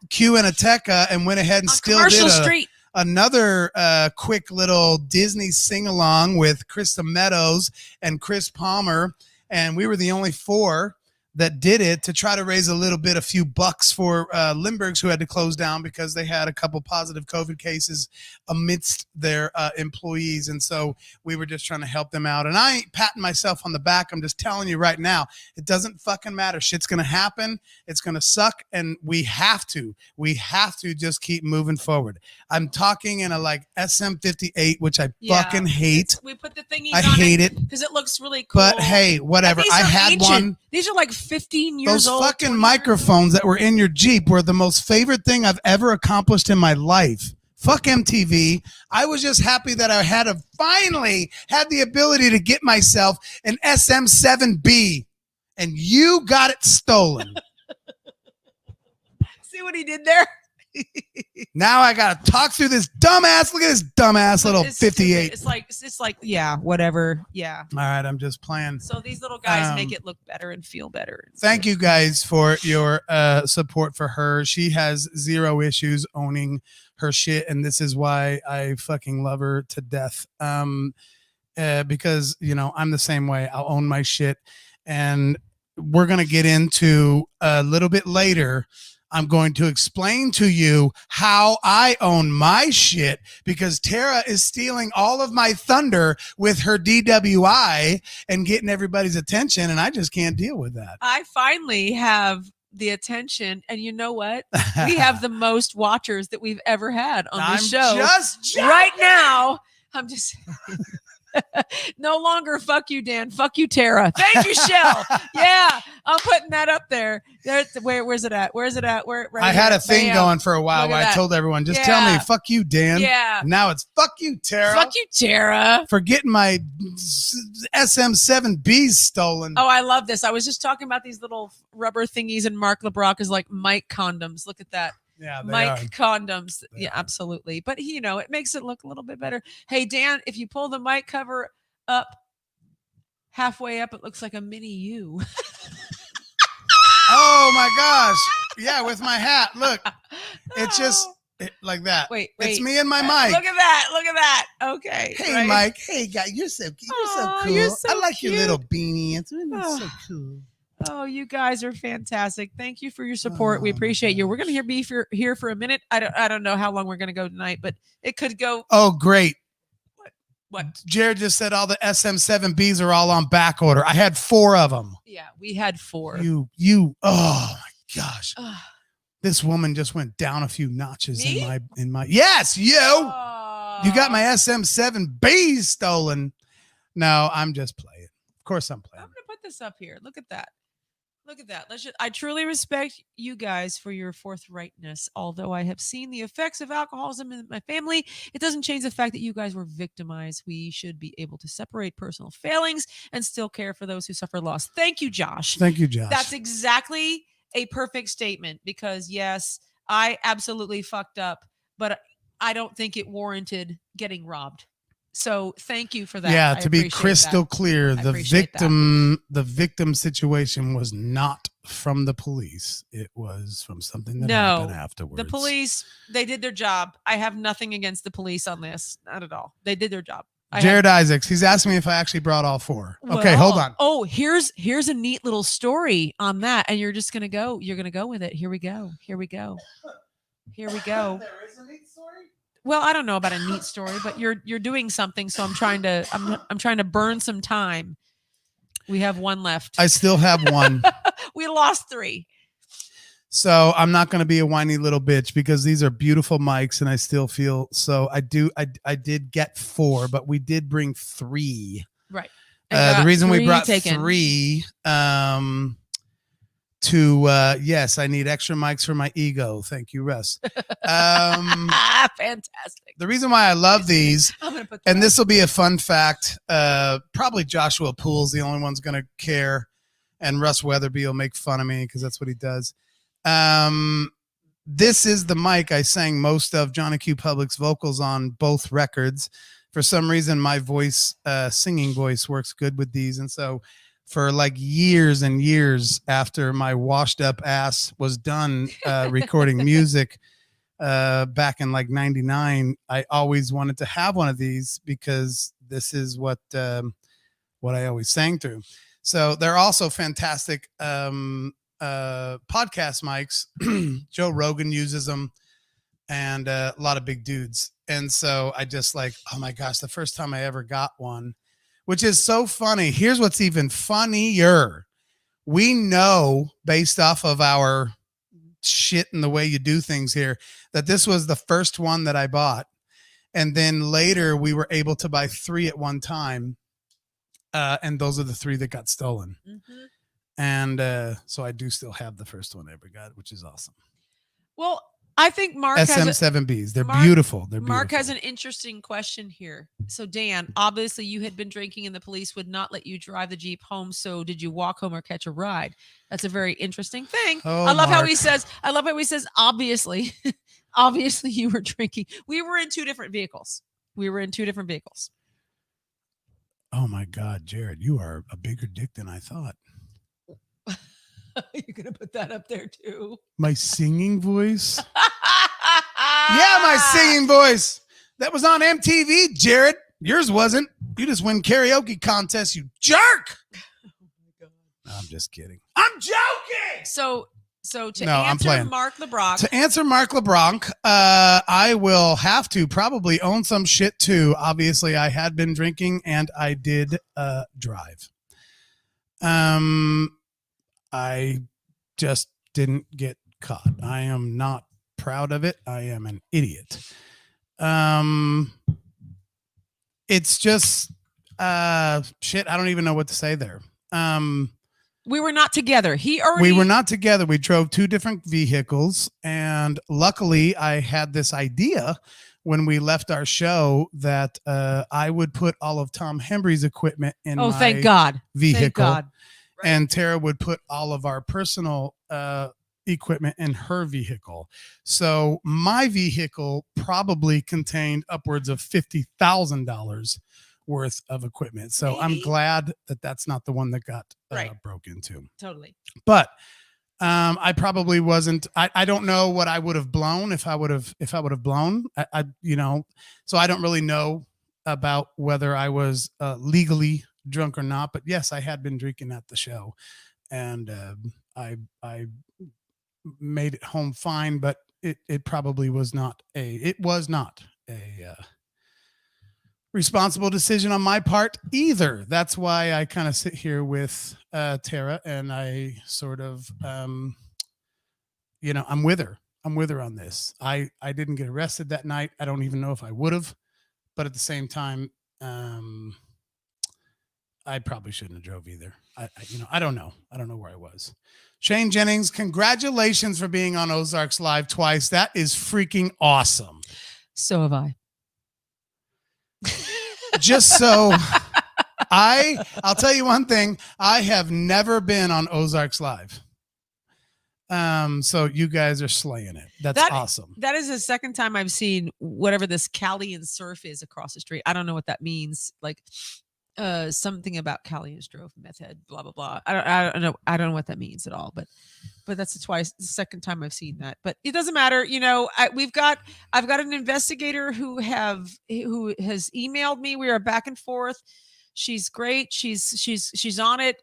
and went ahead and on still Commercial did Street. Another quick little Disney sing along with Krista Meadows and Chris Palmer, and we were the only 4 that did it to try to raise a few bucks for Limburgs who had to close down because they had a couple positive COVID cases amidst their employees. And so we were just trying to help them out. And I ain't patting myself on the back. I'm just telling you right now, it doesn't fucking matter. Shit's going to happen. It's going to suck. And we have to just keep moving forward. I'm talking in a like SM58, which I fucking hate. We put the thingies I on hate it. because it looks really cool. But hey, whatever. These I are had ancient. one. These are like 15 years Those old. fucking 20 years microphones that were in your Jeep were the most favorite thing I've ever accomplished in my life. Fuck MTV. I was just happy that I finally had the ability to get myself an SM7B, and you got it stolen. See what he did there? Now I gotta talk through this dumbass. Look at this dumbass little It's 58. stupid. It's like, yeah, whatever. Yeah. All right, I'm just playing. So these little guys make it look better and feel better. Thank you guys for your support for her. She has zero issues owning her shit, and this is why I fucking love her to death. Because I'm the same way. I'll own my shit, and we're gonna get into a little bit later. I'm going to explain to you how I own my shit because Tara is stealing all of my thunder with her DWI and getting everybody's attention, and I just can't deal with that. I finally have the attention, and you know what? We have the most watchers that we've ever had on this show. Just right now, I'm just no longer fuck you, Dan. Fuck you, Tara. Thank you, Shell. Yeah, I'm putting that up there. Where's it at? Where's it at? Right I had here. a thing Bam. going for a while Look at where I that. told everyone, just tell me, fuck you, Dan. Yeah. Now it's fuck you, Tara. Fuck you, Tara. For getting my SM7Bs stolen. Oh, I love this. I was just talking about these little rubber thingies, and Mark LeBrock is like Mike condoms. Look at that. Yeah, they Mike are. condoms. They Yeah, are. absolutely. But it makes it look a little bit better. Hey, Dan, if you pull the mic cover up halfway up, it looks like a mini you. Oh my gosh. Yeah, with my hat. Look, it's just like that. Wait. It's me and my mic. Look at that. Look at that. Okay. Hey, right? Mike. Hey, guy. You're so Aw, cool. you're so I like cute. your little beanie. It's really Oh. so cool. Oh, you guys are fantastic. Thank you for your support. We Oh, appreciate you. We're gosh. going to be here for a minute. I don't know how long we're going to go tonight, but it could go. Oh, great. What? Jared just said all the SM7Bs are all on back order. I had 4 of them. Yeah, we had 4. Oh my gosh. Ugh. This woman just went down a few notches Me? in my yes, you. Oh. You got my SM7Bs stolen. No, I'm just playing. Of course I'm I'm playing. going to put this up here. Look at that. Look at that. I truly respect you guys for your forthrightness. Although I have seen the effects of alcoholism in my family, it doesn't change the fact that you guys were victimized. We should be able to separate personal failings and still care for those who suffer loss. Thank you, Josh. Thank you, Josh. That's exactly a perfect statement because, yes, I absolutely fucked up, but I don't think it warranted getting robbed. So thank you for that. Yeah, I to be appreciate crystal that. clear, I the appreciate victim situation was not from the police. It was from something that happened afterwards. The police, they did their job. I have nothing against the police on this. Not at all. They did their job. Jared Isaacs, he's asking me if I actually brought all 4. Okay, hold on. Oh, here's a neat little story on that. And you're just going to go. You're going to go with it. Here we go. Here we go. Here we go. There is a neat story? Well, I don't know about a neat story, but you're doing something, so I'm trying to burn some time. We have 1 left. I still have 1. We lost 3. So I'm not going to be a whiny little bitch because these are beautiful mics and I still feel so I did get 4, but we did bring 3. Right. The reason we 3 brought taken. 3 yes, I need extra mics for my ego. Thank you, Russ. Fantastic. The reason why I love these, I'm gonna put and that this will be a fun fact, probably Joshua Poole's the only one's going to care, and Russ Weatherby will make fun of me because that's what he does. This is the mic I sang most of Johnny Q. Public's vocals on both records. For some reason, my voice, singing voice, works good with these, and so for like years and years after my washed up ass was done recording music back in like 99, I always wanted to have one of these because this is what I always sang through. So they're also fantastic podcast mics. Joe Rogan uses them, and a lot of big dudes. And so I just like, oh my gosh, the first time I ever got one, which is so funny. Here's what's even funnier. We know based off of our shit and the way you do things here that this was the first one that I bought. And then later we were able to buy 3 at one time. And those are the 3 that got stolen. Mhm. And so I do still have the first one I ever got, which is awesome. Well, I think Mark has SM7Bs. They're Mark- beautiful. They're Mark beautiful. has an interesting question here. So, Dan, obviously you had been drinking and the police would not let you drive the Jeep home. So did you walk home or catch a ride? That's a very interesting thing. Oh, I love how Mark. he says, obviously, obviously you were drinking. We were in 2 different vehicles. Oh my God, Jared, you are a bigger dick than I thought. You're going to put that up there too. My singing voice? Yeah, my singing voice. That was on MTV, Jared. Yours wasn't. You just win karaoke contests, you jerk. Oh my God. No, I'm just kidding. I'm joking. So to No, I'm answer playing. Mark LeBrock, To answer Mark LeBronc, I will have to probably own some shit too. Obviously, I had been drinking and I did drive. I just didn't get caught. I am not proud of it. I am an idiot. It's just shit. I don't even know what to say there. we were not together. We were not together. We drove 2 different vehicles, and luckily I had this idea when we left our show that I would put all of Tom Hembry's equipment in my thank God. vehicle, Thank God. and Tara would put all of our personal equipment in her vehicle. So my vehicle probably contained upwards of $50,000 worth of equipment. So I'm Maybe. glad that that's not the one that got Right. broke into. Totally. But I probably wasn't. I don't know what I would have blown if I would have blown. So I don't really know about whether I was legally drunk or not. But yes, I had been drinking at the show, and I made it home fine. But it probably was not a responsible decision on my part either. That's why I kind of sit here with Tara, and I sort of I'm with her on this. I didn't get arrested that night. I don't even know if I would have, but at the same time I probably shouldn't have drove either. I don't know where I was. Shane Jennings, congratulations for being on Ozarks Live twice. That is freaking awesome. So have I. Just so I'll tell you one thing. I have never been on Ozarks Live. So you guys are slaying it. That's awesome. That is the second time I've seen whatever this Cali and surf is across the street. I don't know what that means. Like something about Cali and Strove, meth head, blah blah blah. I don't know. I don't know what that means at all. But that's the second time I've seen that. But it doesn't matter. I've got an investigator who has emailed me. We are back and forth. She's great. She's on it.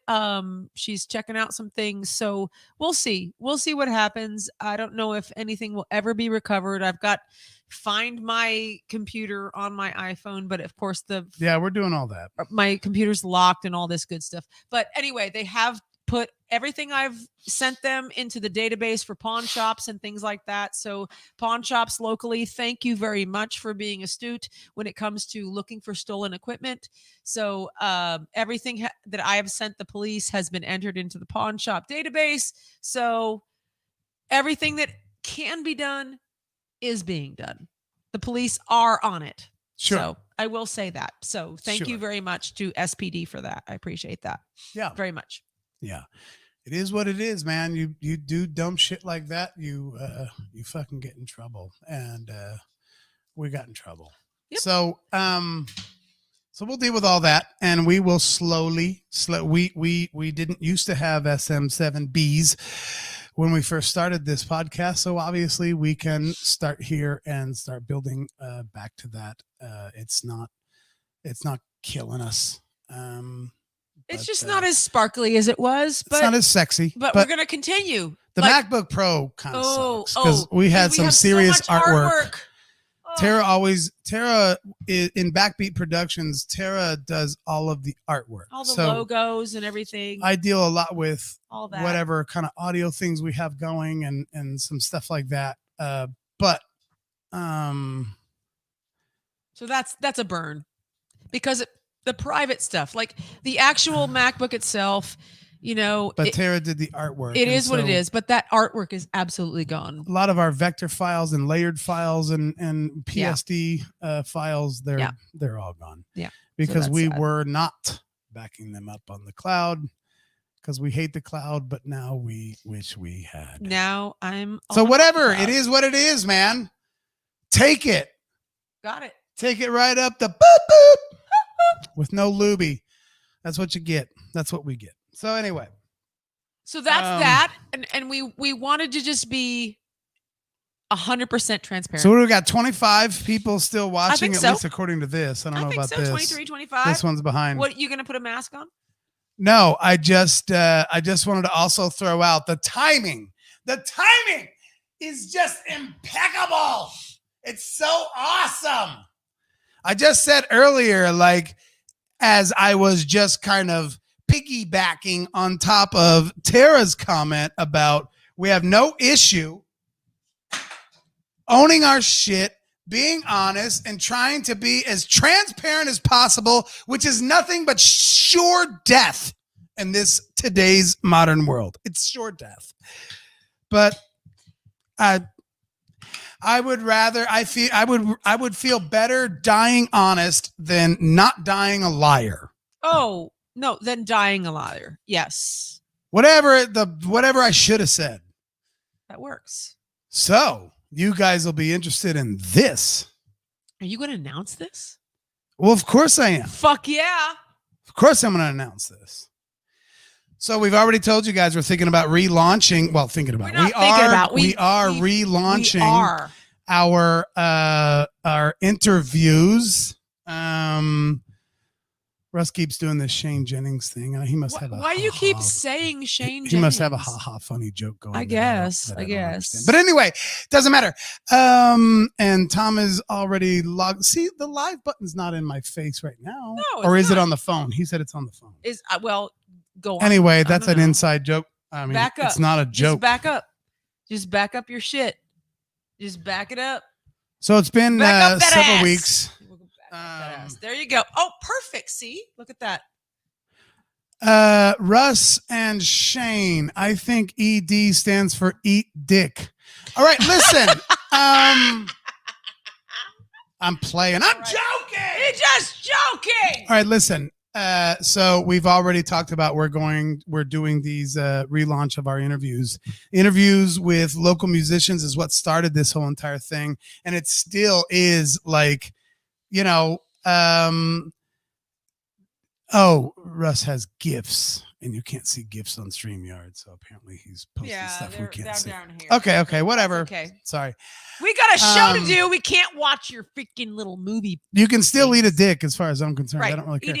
She's checking out some things. So we'll see. We'll see what happens. I don't know if anything will ever be recovered. I've got Find My computer on my iPhone, but of course we're doing all that. My computer's locked and all this good stuff. But anyway, they have put everything I've sent them into the database for pawn shops and things like that. So pawn shops locally, thank you very much for being astute when it comes to looking for stolen equipment. So everything that I have sent the police has been entered into the pawn shop database. So everything that can be done is being done. The police are on it. Sure. So I will say that. So thank you very much to SPD for that. I appreciate that. Yeah. Very much. Yeah. It is what it is, man. You do dumb shit like that, you fucking get in trouble. And we got in trouble. Yep. So we'll deal with all that, and we will slowly we didn't used to have SM7Bs when we first started this podcast. So obviously we can start here and start building back to that. It's not killing us. It's But, just not as sparkly as it was, it's not as sexy. but we're gonna continue. the Like, MacBook Pro kind of oh, sucks because we dude, had some have serious so much artwork. Oh. Tara in Backbeat Productions, Tara does all of the artwork. All the So logos and everything. I deal a lot with all that. whatever kind of audio things we have going and some stuff like that. But So that's a burn because the private stuff, like the actual MacBook itself, but Tara did the artwork. It is what it is, but that artwork is absolutely gone. A lot of our vector files and layered files and PSD files, they're all gone. Yeah. Because we sad. were not backing them up on the cloud because we hate the cloud, but now we wish we had. Now I'm so whatever. It is what it is, man. Take it. Got it. Take it right up the boop boop with no looby. That's what you get. That's what we get. So anyway. So that's that. And we wanted to just be 100% transparent. So we got 25 people still watching, at so. least according to this. I don't know think about so. this. 23, 25. This one's behind. What, you going to put a mask on? No, I just wanted to also throw out the timing. The timing is just impeccable. It's so awesome. I just said earlier, like, as I was just kind of piggybacking on top of Tara's comment about we have no issue owning our shit, being honest, and trying to be as transparent as possible, which is nothing but sure death in this today's modern world. It's sure death. But I would feel better dying honest than not dying a liar. Oh, no, then dying a liar. Yes. Whatever I should have said. That works. So you guys will be interested in this. Are you going to announce this? Well, of course I am. Fuck yeah. Of course I'm going to announce this. So we've already told you guys we're thinking about relaunching. Well, we are relaunching our interviews. Russ keeps doing this Shane Jennings thing. He must have a why do you keep saying Shane Jennings? He must have a ha-ha funny joke going. I guess. But anyway, doesn't matter. And Tom is already logged. See, the live button's not in my face right now. No, or is not. it on the phone? He said it's on the phone. Go on. Anyway, that's an inside joke. I mean, back up. It's not a joke. Just back up your shit. Just back it up. So it's been several weeks. There you go. Oh, perfect. See? Look at that. Russ and Shane. I think ED stands for eat dick. All right, listen. I'm playing. I'm joking. You're just joking. All right, listen. So we've already talked about we're doing these relaunch of our interviews. Interviews with local musicians is what started this whole entire thing, and it still is like, Russ has GIFs, and you can't see GIFs on StreamYard, so apparently he's posting stuff we can't see. Down here. Okay, whatever. Okay. Sorry. We got a show to do. We can't watch your freaking little movie. You can still eat a dick as far as I'm concerned. Right. I don't really care.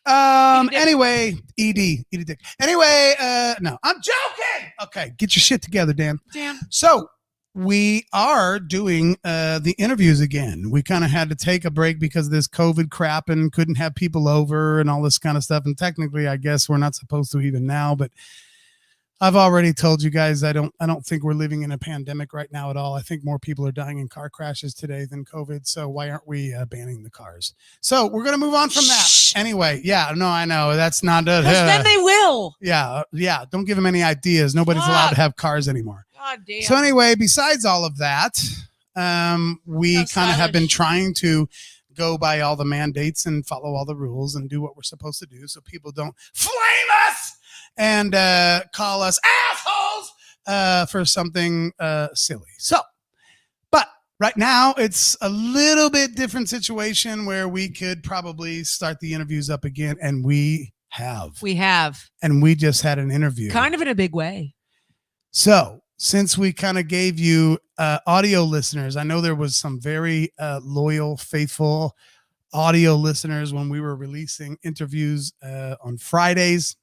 ED. Anyway, eat a dick. Anyway, no, I'm joking. Okay, get your shit together, Dan. Damn. So we are doing the interviews again. We kind of had to take a break because of this COVID crap and couldn't have people over and all this kind of stuff. And technically, I guess we're not supposed to even now, but I've already told you guys I don't think we're living in a pandemic right now at all. I think more people are dying in car crashes today than COVID. So why aren't we banning the cars? So we're going to move on from that. Anyway, yeah, no, I know. That's not Because then they will. Yeah. Don't give them any ideas. Nobody's allowed to have cars anymore. God damn. So anyway, besides all of that, we kind of have been trying to go by all the mandates and follow all the rules and do what we're supposed to do so people don't flame us and call us assholes for something silly. So, but right now it's a little bit different situation where we could probably start the interviews up again, and we have. And we just had an interview. Kind of in a big way. So, since we kind of gave you audio listeners, I know there was some very loyal, faithful audio listeners when we were releasing interviews on Fridays.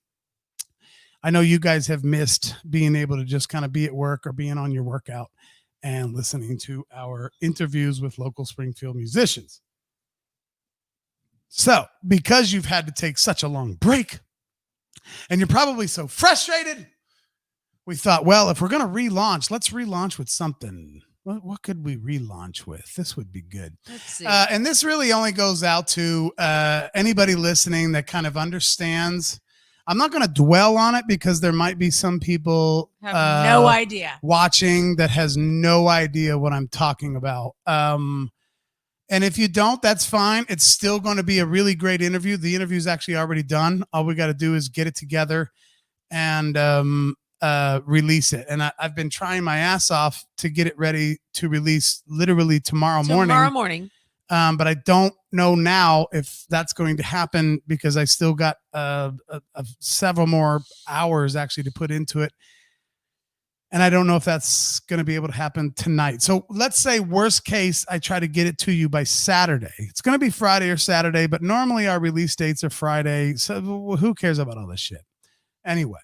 I know you guys have missed being able to just kind of be at work or being on your workout and listening to our interviews with local Springfield musicians. So, because you've had to take such a long break and you're probably so frustrated, we thought, well, if we're going to relaunch, let's relaunch with something. What could we relaunch with? This would be good. Let's see. And this really only goes out to anybody listening that kind of understands. I'm not going to dwell on it because there might be some people Have no idea. watching that has no idea what I'm talking about. And if you don't, that's fine. It's still going to be a really great interview. The interview is actually already done. All we got to do is get it together and release it. And I've been trying my ass off to get it ready to release literally tomorrow morning. But I don't know now if that's going to happen because I still got several more hours actually to put into it. And I don't know if that's going to be able to happen tonight. So let's say worst case, I try to get it to you by Saturday. It's going to be Friday or Saturday, but normally our release dates are Friday. So who cares about all this shit? Anyway.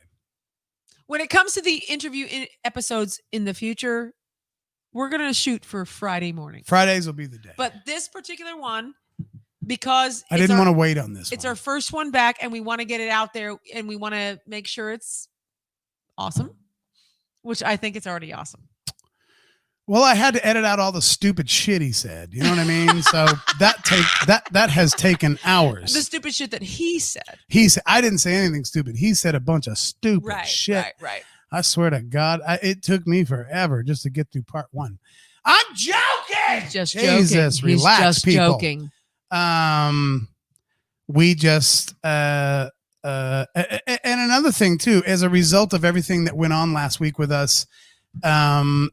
When it comes to the interview episodes in the future, we're going to shoot for Friday morning. Fridays will be the day. But this particular one, because I didn't want to wait on this. It's our first one back and we want to get it out there and we want to make sure it's awesome, which I think it's already awesome. Well, I had to edit out all the stupid shit he said. You know what I mean? So that has taken hours. The stupid shit that he said. He said, I didn't say anything stupid. He said a bunch of stupid shit. Right. I swear to God, it took me forever just to get through part one. I'm joking. He's just Jesus, joking. relax, He's just people. joking. We just and another thing too, as a result of everything that went on last week with us,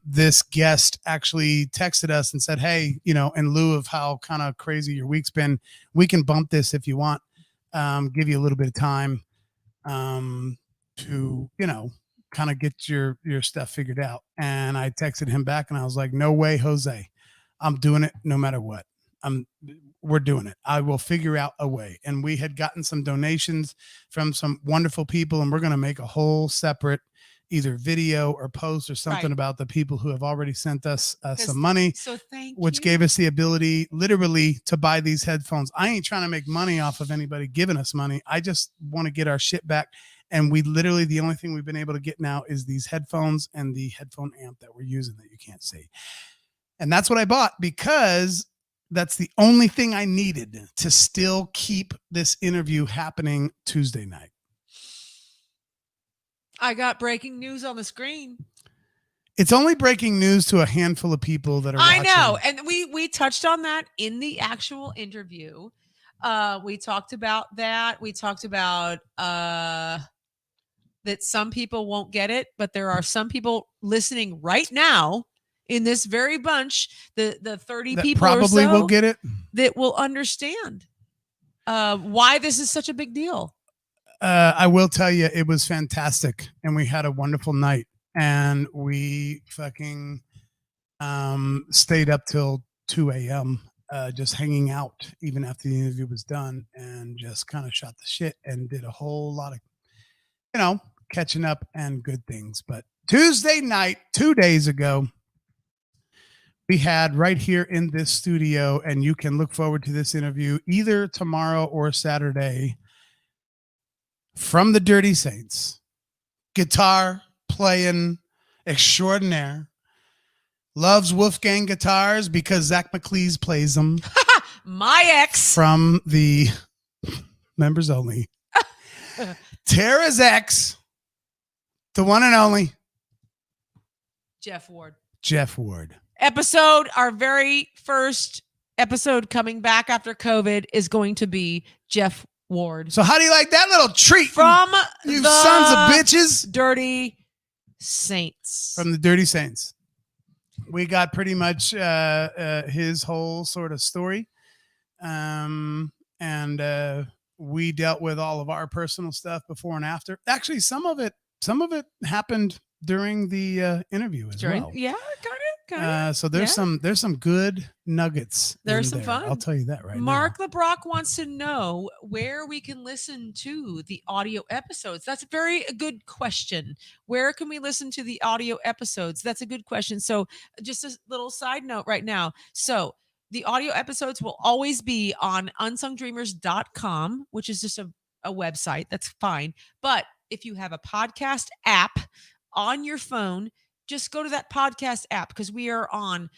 this guest actually texted us and said, hey, in lieu of how kind of crazy your week's been, we can bump this if you want, give you a little bit of time to kind of get your stuff figured out. And I texted him back and I was like, no way, Jose, I'm doing it no matter what. We're doing it. I will figure out a way. And we had gotten some donations from some wonderful people, and we're going to make a whole separate either video or post or something about the people who have already sent us some money, so which gave us the ability literally to buy these headphones. I ain't trying to make money off of anybody giving us money. I just want to get our shit back. And we literally, the only thing we've been able to get now is these headphones and the headphone amp that we're using that you can't see. And that's what I bought because that's the only thing I needed to still keep this interview happening Tuesday night. I got breaking news on the screen. It's only breaking news to a handful of people that are watching. I know. And we touched on that in the actual interview. We talked about that. We talked about that some people won't get it, but there are some people listening right now in this very bunch, the 30 that people probably or so will get it, that will understand why this is such a big deal. I will tell you, it was fantastic, and we had a wonderful night, and we fucking stayed up till 2 a.m. Just hanging out even after the interview was done, and just kind of shot the shit and did a whole lot of, catching up and good things. But Tuesday night, 2 days ago, we had right here in this studio, and you can look forward to this interview either tomorrow or Saturday, from the Dirty Saints, guitar playing extraordinaire, loves Wolfgang guitars because Zach McLeese plays them. My ex. From the members only. Tara's ex, the one and only Jeff Ward. Our very first episode coming back after COVID is going to be Jeff Ward. So how do you like that little treat from you the sons of bitches? Dirty Saints. From the Dirty Saints. We got pretty much his whole sort of story. And we dealt with all of our personal stuff before and after. Actually, some of it happened during the interview as well. Yeah, kind of. Okay. So there's some good nuggets. There's in some there. fun. I'll tell you that right Mark now. LeBrock wants to know where we can listen to the audio episodes. That's a very good question. Where can we listen to the audio episodes? That's a good question. So, just a little side note right now. So, the audio episodes will always be on unsungdreamers.com, which is just a website. That's fine. But if you have a podcast app on your phone, just go to that podcast app because we are on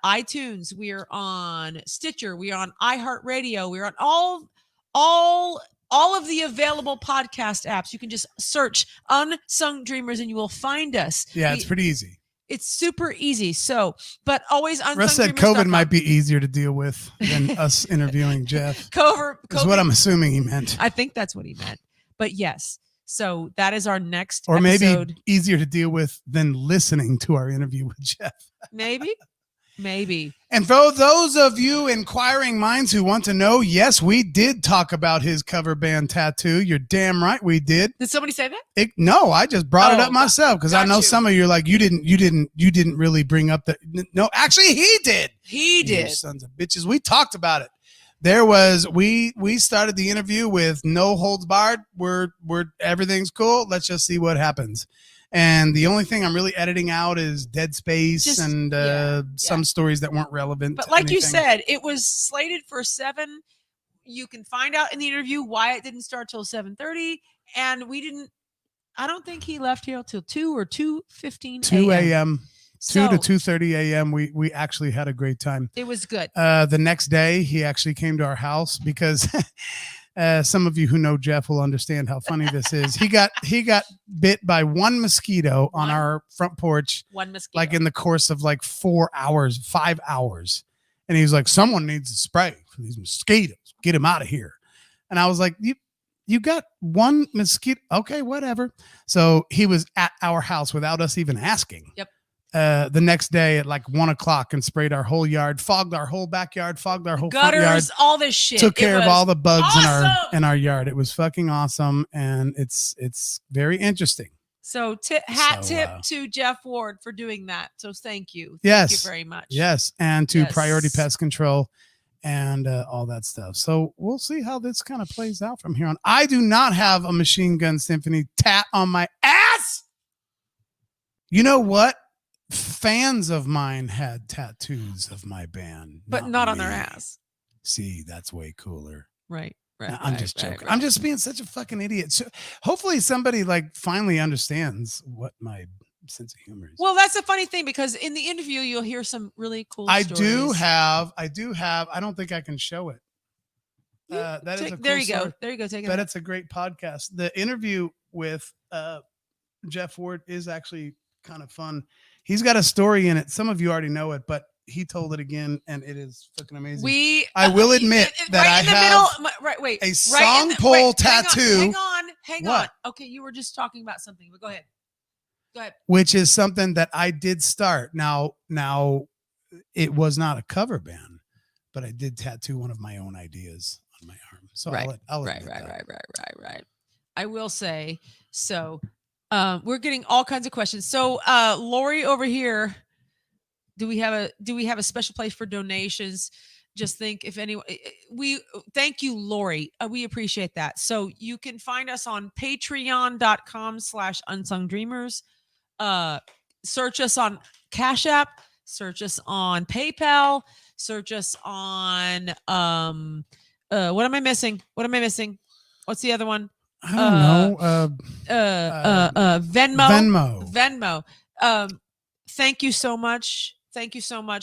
iTunes, we are on Stitcher, we are on iHeartRadio, we're on all of the available podcast apps. You can just search Unsung Dreamers and you will find us. Yeah, it's pretty easy. It's super easy. So, but always Russ said COVID might be easier to deal with than us interviewing Jeff. COVID. That's what I'm assuming he meant. I think that's what he meant. But yes, so that is our next or episode. Maybe easier to deal with than listening to our interview with Jeff. Maybe. And for those of you inquiring minds who want to know, yes, we did talk about his cover band tattoo. You're damn right we did. Did somebody say that? No, I just brought it up myself because I know you. some of you are like, you didn't really bring up the. No, actually, he did. He did. You sons of bitches. We talked about it. There was we started the interview with no holds barred. We're everything's cool. Let's just see what happens. And the only thing I'm really editing out is dead space and some stories that weren't relevant. But like you said, it was slated for 7. You can find out in the interview why it didn't start till 7:30. And I don't think he left here till 2 or 2:15 2 a.m. 2 to So 2:30 a.m. We actually had a great time. it was good. The next day, he actually came to our house because some of you who know Jeff will understand how funny this is. He got bit by one mosquito on our front porch, One mosquito. like in the course of like 5 hours. And he was like, someone needs to spray for these mosquitoes. Get him out of here. And I was like, you got one mosquito. Okay, whatever. So he was at our house without us even asking. Yep. The next day at like 1:00 and sprayed our whole yard, fogged our whole backyard, fogged our whole front yard, gutters, all this shit. took care of all the bugs awesome. in our yard. It was fucking awesome, and it's very interesting. So hat tip to Jeff Ward for doing that. So thank you. Yes. Thank you very much. Yes, and to Yes. Priority Pest Control and all that stuff. So we'll see how this kind of plays out from here on. I do not have a Machine Gun Symphony tat on my ass. You know what? Fans of mine had tattoos of my band, But not on their me. ass. See, that's way cooler. Right. I'm just joking. right. I'm just being such a fucking idiot. So hopefully somebody like finally understands what my sense of humor is. Well, that's a funny thing because in the interview you'll hear some really cool I stories. do have. I don't think I can show it. That is a cool there you story, go. There you go. Take it. but out. it's a great podcast. The interview with Jeff Ward is actually kind of fun. He's got a story in it. Some of you already know it, but he told it again, and it is fucking amazing. I will admit that I have wait, a song pole tattoo. Hang What? on. Okay, you were just talking about something, but go ahead. Which is something that I did start. Now it was not a cover band, but I did tattoo one of my own ideas on my arm. So I'll admit that. Right. I will say so. We're getting all kinds of questions. So, Lori over here, do we have a special place for donations? Just think if anyone, we thank you, Lori. We appreciate that. So you can find us on patreon.com/unsungdreamers. Search us on Cash App, search us on PayPal, search us on, what am I missing? What's the other one? I don't know. Venmo. Thank you so much.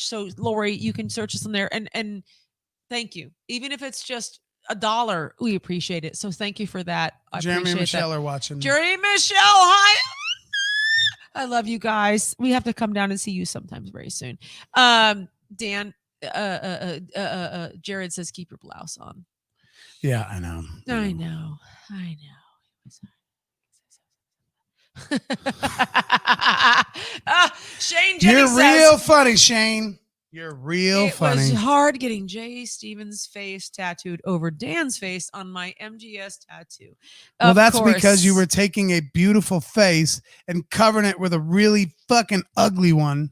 So Lori, you can search us on there and thank you. Even if it's just $1, we appreciate it. So thank you for that. Jeremy and Michelle are watching. Jeremy and Michelle, hi. I love you guys. We have to come down and see you sometimes very soon. Dan, Jared says keep your blouse on. Yeah, I know. I know. Shane Jenny You're says, real funny, Shane. You're real funny. It was hard getting Jay Stevens' face tattooed over Dan's face on my MGS tattoo. Well, Of that's course. because you were taking a beautiful face and covering it with a really fucking ugly one.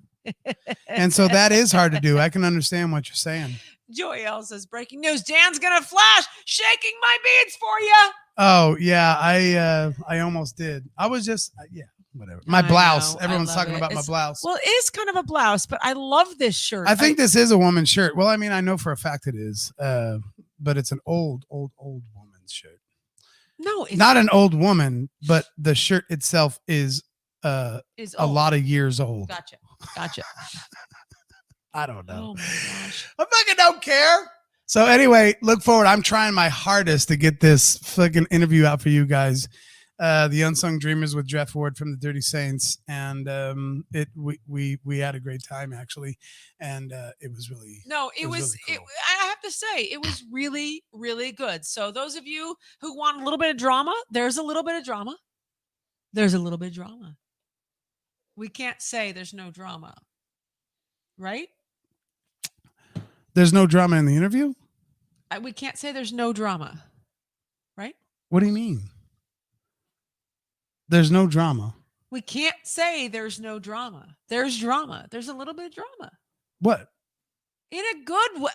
And so that is hard to do. I can understand what you're saying. Joey L says, breaking news. Dan's going to flash, shaking my beads for you. Oh yeah, I almost did. I was just whatever. My I blouse. know, I Everyone's love talking it. about my It's- blouse. Well, it is kind of a blouse, but I love this shirt. I think this is a woman's shirt. Well, I mean, I know for a fact it is, but it's an old woman's shirt. No, it's Not an old woman, but the shirt itself is is a old. lot of years old. Gotcha. I don't know. Oh my gosh. I fucking don't care. So anyway, look forward. I'm trying my hardest to get this fucking interview out for you guys. The Unsung Dreamers with Jeff Ward from the Dirty Saints, and we had a great time actually, and it was really It was really cool. I have to say it was really, really good. So those of you who want a little bit of drama, there's a little bit of drama. There's a little bit of drama. We can't say there's no drama, right? There's no drama in the interview. We can't say there's no drama, right? What do you mean? There's no drama. We can't say there's no drama. There's drama. There's a little bit of drama What? in a good way.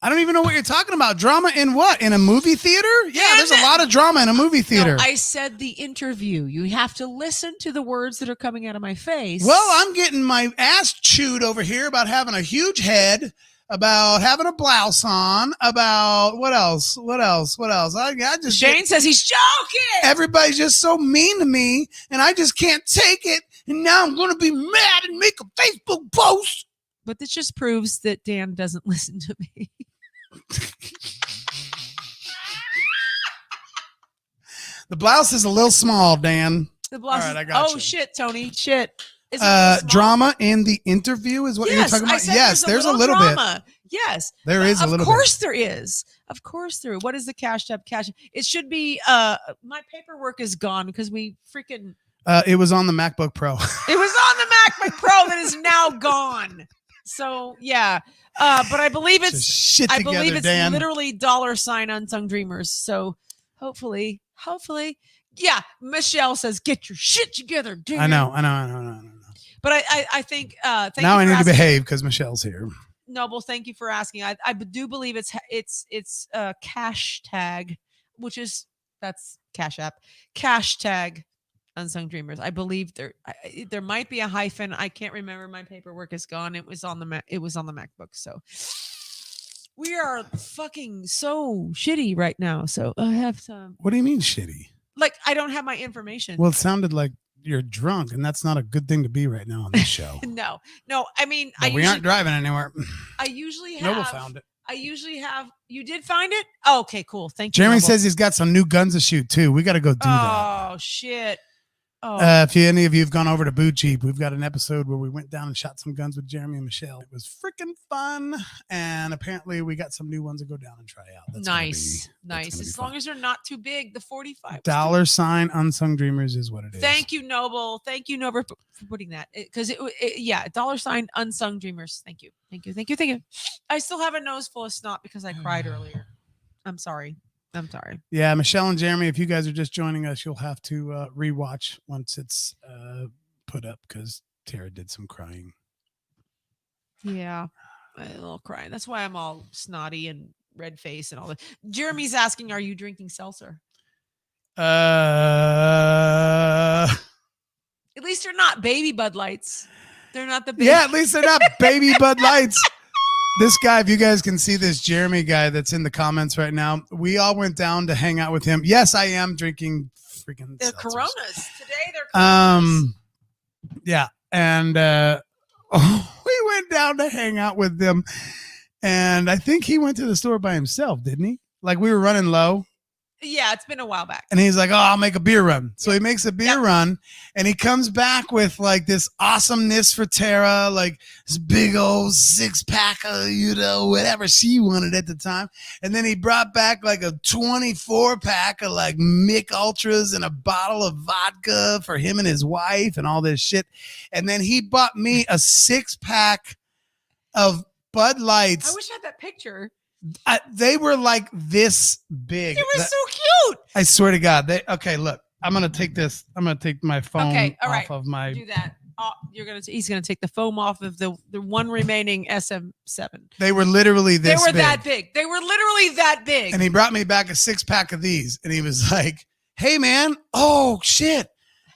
I don't even know what you're talking about. Drama in what? In a movie theater? Yeah, there's a lot of drama in a movie theater. No, I said the interview. You have to listen to the words that are coming out of my face. Well, I'm getting my ass chewed over here about having a huge head, about having a blouse on, about what else? I just Shane says he's joking. everybody's just so mean to me, and I just can't take it. And now I'm going to be mad and make a Facebook post. But this just proves that Dan doesn't listen to me. The blouse is a little small, Dan. The blouse All is- right, I got oh you. shit, Tony, shit. Is it a little small? Drama in the interview is what you're Yes, talking I about. said Yes, there's a little bit. drama. Yes, There is a little Of course there is. Of course there is. What is the cash tab? Cash. It should be. My paperwork is gone because we freaking. It was on the MacBook Pro. It was on the MacBook Pro that is now gone. So yeah, but I believe So it's. shit I together, believe it's Dan. literally $ Unsung Dreamers. So hopefully, yeah. Michelle says, "Get your shit together, dude." I know. But I think. Thank Now you I for need to asking. behave because Michelle's here. Noble, thank you for asking. I do believe it's cash tag, which is that's Cash App. Cash tag Unsung Dreamers. I believe there might be a hyphen. I can't remember. My paperwork is gone. It was on the MacBook. So we are fucking so shitty right now. So I have to What do you mean shitty? I don't have my information. Well, it sounded like you're drunk, and that's not a good thing to be right now on this show. no. I mean, But we aren't driving anywhere. I usually have. Noble found it. I usually have. You did find it? Oh, okay, cool. Thank you. Jeremy Noble. says he's got some new guns to shoot too. We got to go do that. Oh shit. Oh, If any of you have gone over to Boot Jeep, we've got an episode where we went down and shot some guns with Jeremy and Michelle. It was freaking fun, and apparently we got some new ones to go down and try out. That's gonna nice. gonna be As fun. long as they're not too big. The 45. $ Unsung Dreamers is what it is. Thank you, Noble. Thank you, Noble, for putting that. Because yeah, $ Unsung Dreamers. Thank you. I still have a nose full of snot because I cried earlier. I'm sorry. Yeah, Michelle and Jeremy, if you guys are just joining us, you'll have to rewatch once it's put up because Tara did some crying. Yeah, a little crying. That's why I'm all snotty and red face and all that. Jeremy's asking, "Are you drinking seltzer?" Uh, At least they're not baby Bud Lights. They're not the baby. yeah, at least they're not baby Bud Lights. This guy, if you guys can see this Jeremy guy that's in the comments right now, we all went down to hang out with him. Yes, I am drinking freaking They're seltzers. Coronas today. They're Coronas. Yeah, and we went down to hang out with them, and I think he went to the store by himself, didn't he? Like we were running low. Yeah, it's been a while back. And he's like, "Oh, I'll make a beer run." So he makes a beer run, and he comes back with like this awesomeness for Tara, like this big old 6-pack of, whatever she wanted at the time. And then he brought back like a 24-pack of like Mick Ultras and a bottle of vodka for him and his wife and all this shit. And then he bought me a 6-pack of Bud Lights. I wish I had that picture. They were like this big. It was so cute. I swear to God. Okay, look. I'm gonna take this. I'm gonna take my phone Okay, all right. off of my Do that. he's gonna take the foam off of the one remaining SM7. They were literally They this were big. that big. They were literally that big. And he brought me back a 6-pack of these. And he was like, hey, man. Oh, shit.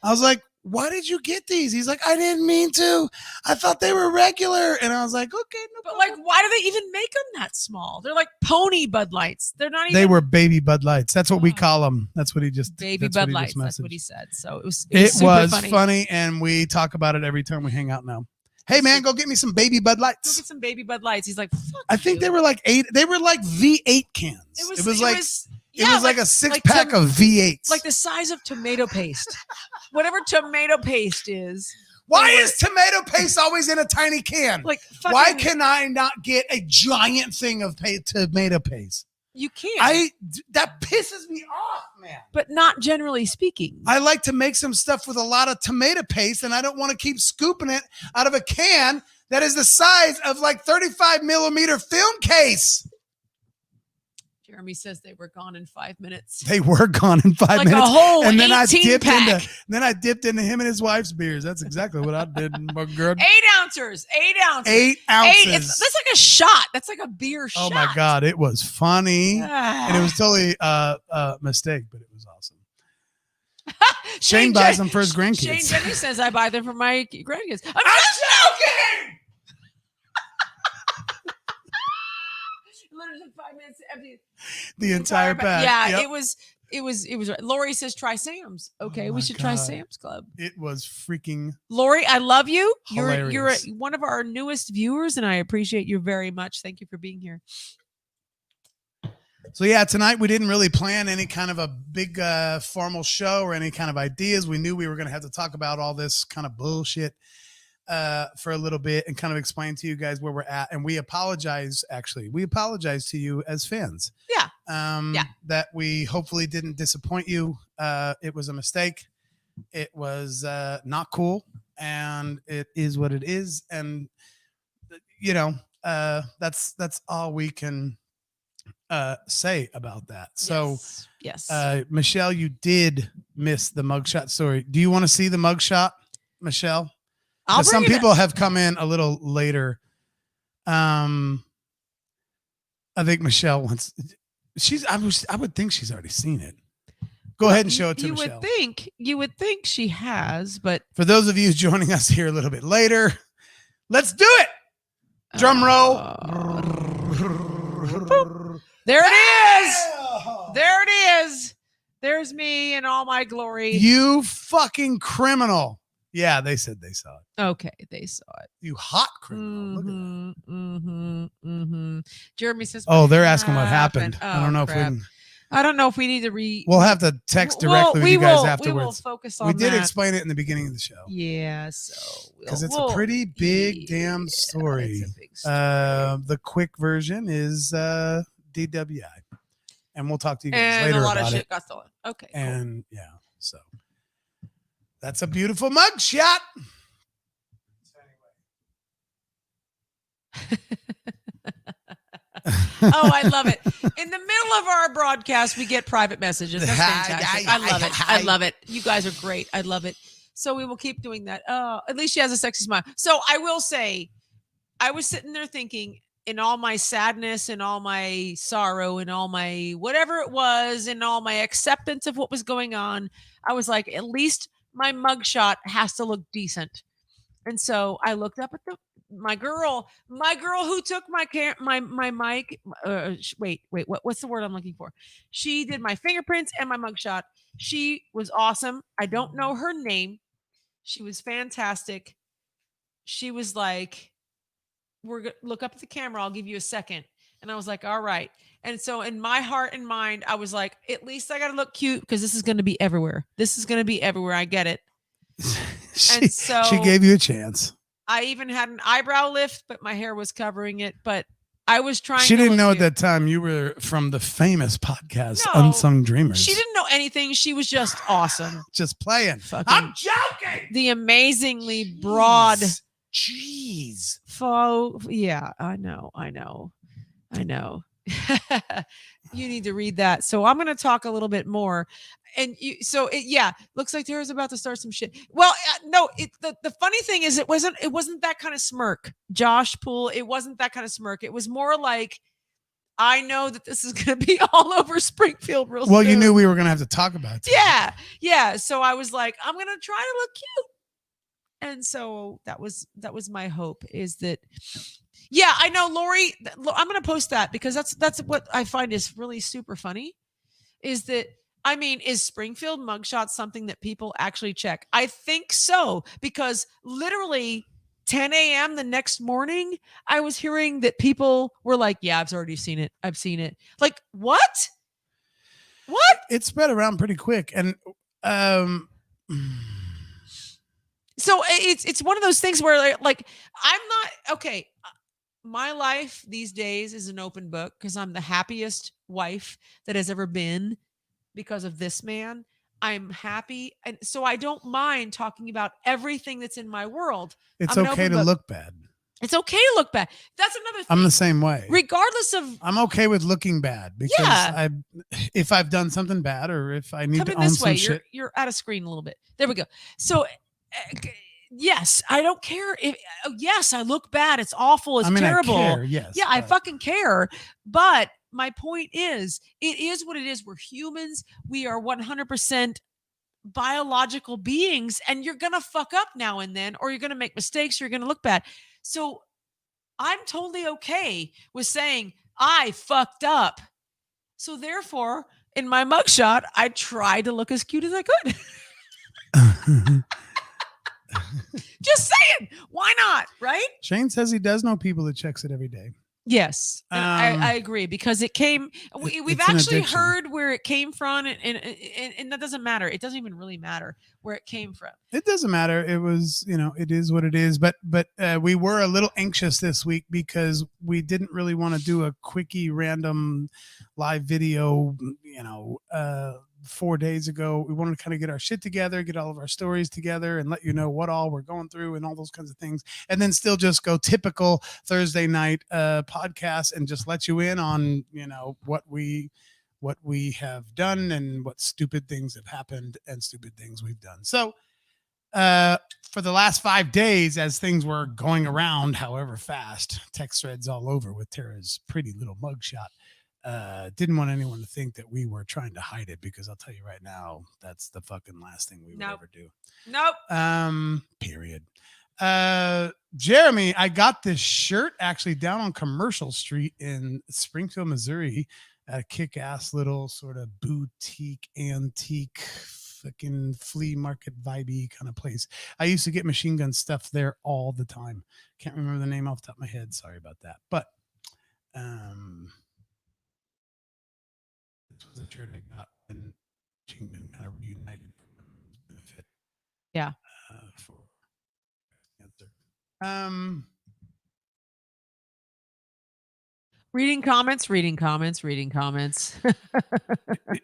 I was like, why did you get these? He's like, I didn't mean to. I thought they were regular. And I was like, okay, no But problem. like, why do they even make them that small? They're like pony Bud Lights. They're not even. They were baby Bud Lights. That's what we Oh. call them. That's what he just baby that's Bud what he just Lights. That's what messaged. he said. So it was It super was funny. and we talk about it every time we hang out now. Hey, man, go get me some baby Bud Go Lights. get some baby Bud Lights. He's like, fuck I think you. they were like 8. They were like V8 cans. It was like yeah, like a 6-pack of V8s. like the size of tomato paste. Whatever tomato paste is. Why they were- is tomato paste always in a tiny can? Like fucking, Why can I not get a giant thing of tomato paste? you can't? That pisses me off, man. But not generally speaking. I like to make some stuff with a lot of tomato paste, and I don't want to keep scooping it out of a can that is the size of like 35 millimeter film case. Jeremy says they were gone in 5 minutes. They were gone in 5 Like minutes. a whole And then 18 pack. I dipped into him and his wife's beers. That's exactly what I did. My girl. 8 ounces. 8 ounces. 8 ounces. That's like a shot. That's like a beer Oh shot. my God, it was funny. Ah. And it was totally a mistake, but it was awesome. Shane buys them for his grandkids. Shane Jenny says I buy them for my grandkids. I'm joking! literally 5 minutes to empty The entire pack. Yeah, Yep. it was Lori says try Sam's. Okay, Oh we my should try God. Sam's Club. It was freaking Lori, I love you. You're hilarious. one of our newest viewers, and I appreciate you very much. Thank you for being here. So yeah, tonight we didn't really plan any kind of a big formal show or any kind of ideas. We knew we were going to have to talk about all this kind of bullshit for a little bit and kind of explain to you guys where we're at. And we apologize, actually. We apologize to you as fans. Yeah. Yeah. That we hopefully didn't disappoint you. It was a mistake. It was not cool. And it is what it is. And, you know, that's all we can say about that. So, yes. Michelle, you did miss the mugshot story. Do you want to see the mugshot, Michelle? I'll Some bring it people have come in a little later. I think Michelle wants. I would think she's already seen it. Go ahead and show it to Michelle. You would think she has, but For those of you joining us here a little bit later, let's do it. Drum roll. There it is. There it is. There's me in all my glory. You fucking criminal. Yeah, they said they saw it. Okay, they saw it. You hot criminal. Look at that. Jeremy says, Oh, they're asking what happened. I don't know if crap. we. I don't know if we need to read. We'll have to text directly with you guys afterwards. We will focus on We did that. explain it in the beginning of the show. Yeah, so Because it's a pretty big damn story. It's a big story. The quick version is DWI. And we'll talk to you guys And later a lot of about shit it. got stolen. Okay. Cool. And yeah, so that's a beautiful mug shot. Oh, I love it. In the middle of our broadcast, we get private messages. That's fantastic. I love it. I love it. You guys are great. I love it. So we will keep doing that. At least she has a sexy smile. So I will say, I was sitting there thinking, in all my sadness and all my sorrow and all my whatever it was and all my acceptance of what was going on, I was like, at least my mugshot has to look decent. And so I looked up at my girl who took my mic. What's the word I'm looking for? She did my fingerprints and my mugshot. She was awesome. I don't know her name. She was fantastic. She was like, look up at the camera. I'll give you a second. And I was like, all right. And so in my heart and mind, I was like, at least I got to look cute because this is going to be everywhere. This is going to be everywhere. I get it. she gave you a chance. I even had an eyebrow lift, but my hair was covering it. But I was trying. She to didn't look know cute. at that time you were from the famous podcast, No, Unsung Dreamers. She didn't know anything. She was just awesome. Just playing. Fucking I'm joking. the amazingly broad. Jeez. Yeah, I know. you need to read that. So I'm going to talk a little bit more. And looks like Tara's about to start some shit. Well, no, the funny thing is it wasn't that kind of smirk, Josh Poole. It wasn't that kind of smirk. It was more like, I know that this is going to be all over Springfield real soon. Well, you knew we were going to have to talk about it. Yeah. So I was like, I'm going to try to look cute. And so that was my hope, is that, yeah, I know, Lori, I'm going to post that because that's what I find is really super funny, is that, I mean, is Springfield mugshot something that people actually check? I think so, because literally 10 a.m. the next morning, I was hearing that people were like, yeah, I've already seen it. I've seen it. Like, what? It spread around pretty quick. And so it's one of those things where, like, I'm not, okay, my life these days is an open book because I'm the happiest wife that has ever been because of this man. I'm happy. And so I don't mind talking about everything that's in my world. It's okay to look bad. It's okay to look bad. That's another thing. I'm the same way. Regardless of, I'm okay with looking bad because if I've done something bad or if I need to own some shit. You're out of screen a little bit. There we go. So yes, I don't care if, yes, I look bad. It's awful. It's terrible. I care, yes. Yeah, I fucking care. But my point is, it is what it is. We're humans. We are 100% biological beings, and you're going to fuck up now and then, or you're going to make mistakes, or you're going to look bad. So I'm totally okay with saying I fucked up. So therefore, in my mugshot, I tried to look as cute as I could. Just saying, why not? Right? Shane says he does know people that checks it every day. Yes, I agree, because it came. We've actually heard where it came from, and that doesn't matter. It doesn't even really matter where it came from. It doesn't matter. It was, it is what it is. But we were a little anxious this week because we didn't really want to do a quickie random live video. 4 days ago, we wanted to kind of get our shit together, get all of our stories together, and let you know what all we're going through and all those kinds of things, and then still just go typical Thursday night podcast and just let you in on what we have done and what stupid things have happened and stupid things we've done. So for the last 5 days, as things were going around, however fast, text threads all over with Tara's pretty little mugshot. Didn't want anyone to think that we were trying to hide it, because I'll tell you right now, that's the fucking last thing we would ever do. Nope. Period. Jeremy, I got this shirt actually down on Commercial Street in Springfield, Missouri, at a kick-ass little sort of boutique, antique, fucking flea market vibey kind of place. I used to get machine gun stuff there all the time. Can't remember the name off the top of my head. Sorry about that. But this was a shirt I got and machine gun kind of reunited for benefit. Yeah. For cancer. Reading comments.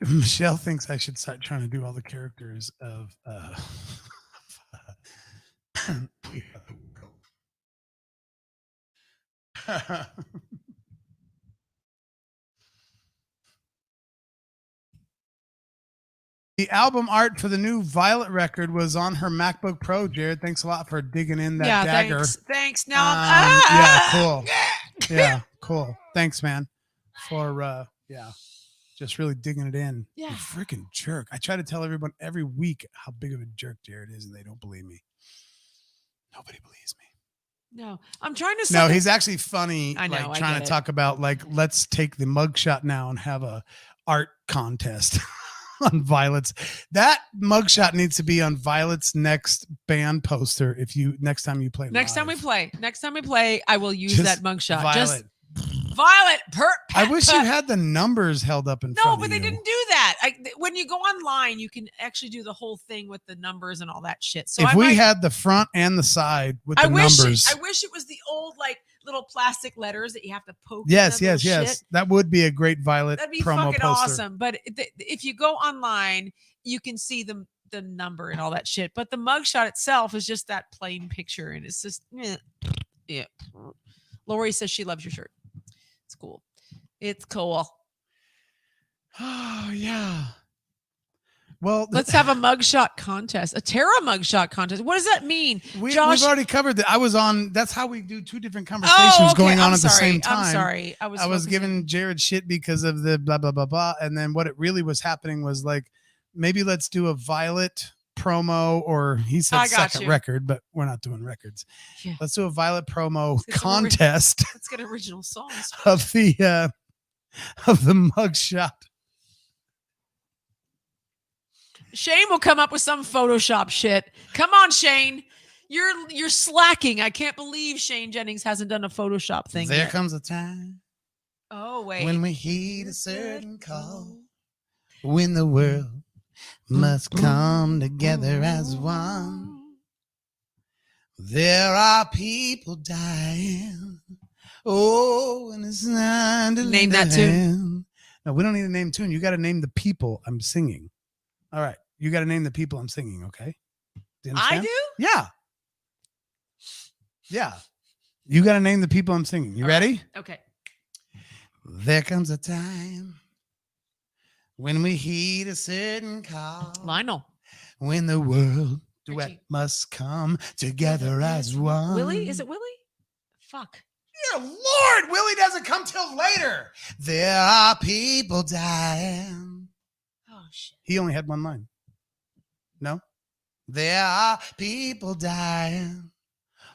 Michelle thinks I should start trying to do all the characters of We Are the World. The album art for the new Violet record was on her MacBook Pro. Jared, thanks a lot for digging in that dagger. Thanks. Now, yeah, cool. Yeah, cool. Thanks, man, for just really digging it in. Yeah, you freaking jerk. I try to tell everyone every week how big of a jerk Jared is, and they don't believe me. Nobody believes me. No, I'm trying to. No, he's actually funny. I know. Like, trying to talk about let's take the mugshot now and have a art contest. On Violet's, that mugshot needs to be on Violet's next band poster. Next time we play, I will use that mugshot. Violet. Just Violet. I wish you had the numbers held up in front of you. No, but they didn't do that. When you go online, you can actually do the whole thing with the numbers and all that shit. So if we had the front and the side with the numbers, I wish it was the old little plastic letters that you have to poke. Yes. That would be a great Violet. That'd be promo fucking poster. Awesome. But if you go online, you can see the number and all that shit. But the mugshot itself is just that plain picture, and it's just yeah. Lori says she loves your shirt. It's cool. Oh yeah. Well, Let's have a mugshot contest, a Tara mugshot contest. What does that mean? we've Josh- already covered that. I was on. That's how we do two different conversations Oh, okay. going on I'm at the sorry. same time. I'm sorry. I was focusing- giving Jared shit because of the blah blah blah blah, and then what it really was happening was like, maybe let's do a Violet promo, or he said I got second you. record, but we're not doing records. Yeah. Let's do a Violet promo Let's get some contest Let's get original songs. of the mugshot. Shane will come up with some Photoshop shit. Come on, Shane. You're slacking. I can't believe Shane Jennings hasn't done a Photoshop thing There yet. comes a time Oh, wait. when we heed a certain call, when the world must come together as one. There are people dying. Oh, and it's time to Name lend a that tune. hand. No, we don't need to name tune. You got to name the people I'm singing. All right. You got to name the people I'm singing, okay? Do you I understand? do? Yeah. Yeah. You got to name the people I'm singing. You All right. ready? Okay. There comes a time when we heed a certain call. Lionel. When the world duet Richie. must come together as one. Willie? Is it Willie? Fuck. Dear Lord, Willie doesn't come till later. There are people dying. Oh, shit. He only had one line. No? There are people dying.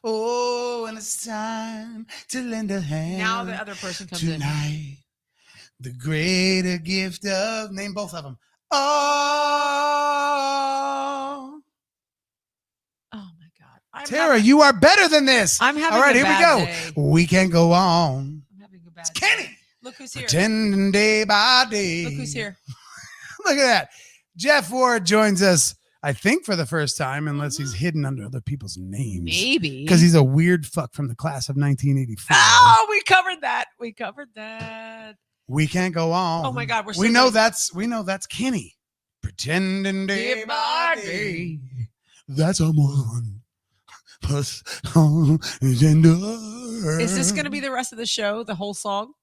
Oh, and it's time to lend a hand. Now the other person comes in. Tonight, the greater gift of, name both of them. Oh, Oh, my God. Tara, you are better than this. I'm having All right, a here we bad go. day. We can go on. I'm having a bad It's day. Kenny. Look who's here. Pretending day by day. Look who's here. Look at that. Jeff Ward joins us, I think, for the first time, unless he's hidden under other people's names. Maybe. Because he's a weird fuck from the class of 1984. Oh, we covered that. We covered that. We can't go on. Oh my God, we're so we know good. that's Kenny. Pretending day Day by by day. That's a one. Plus, gender. Is this going to be the rest of the show? The whole song?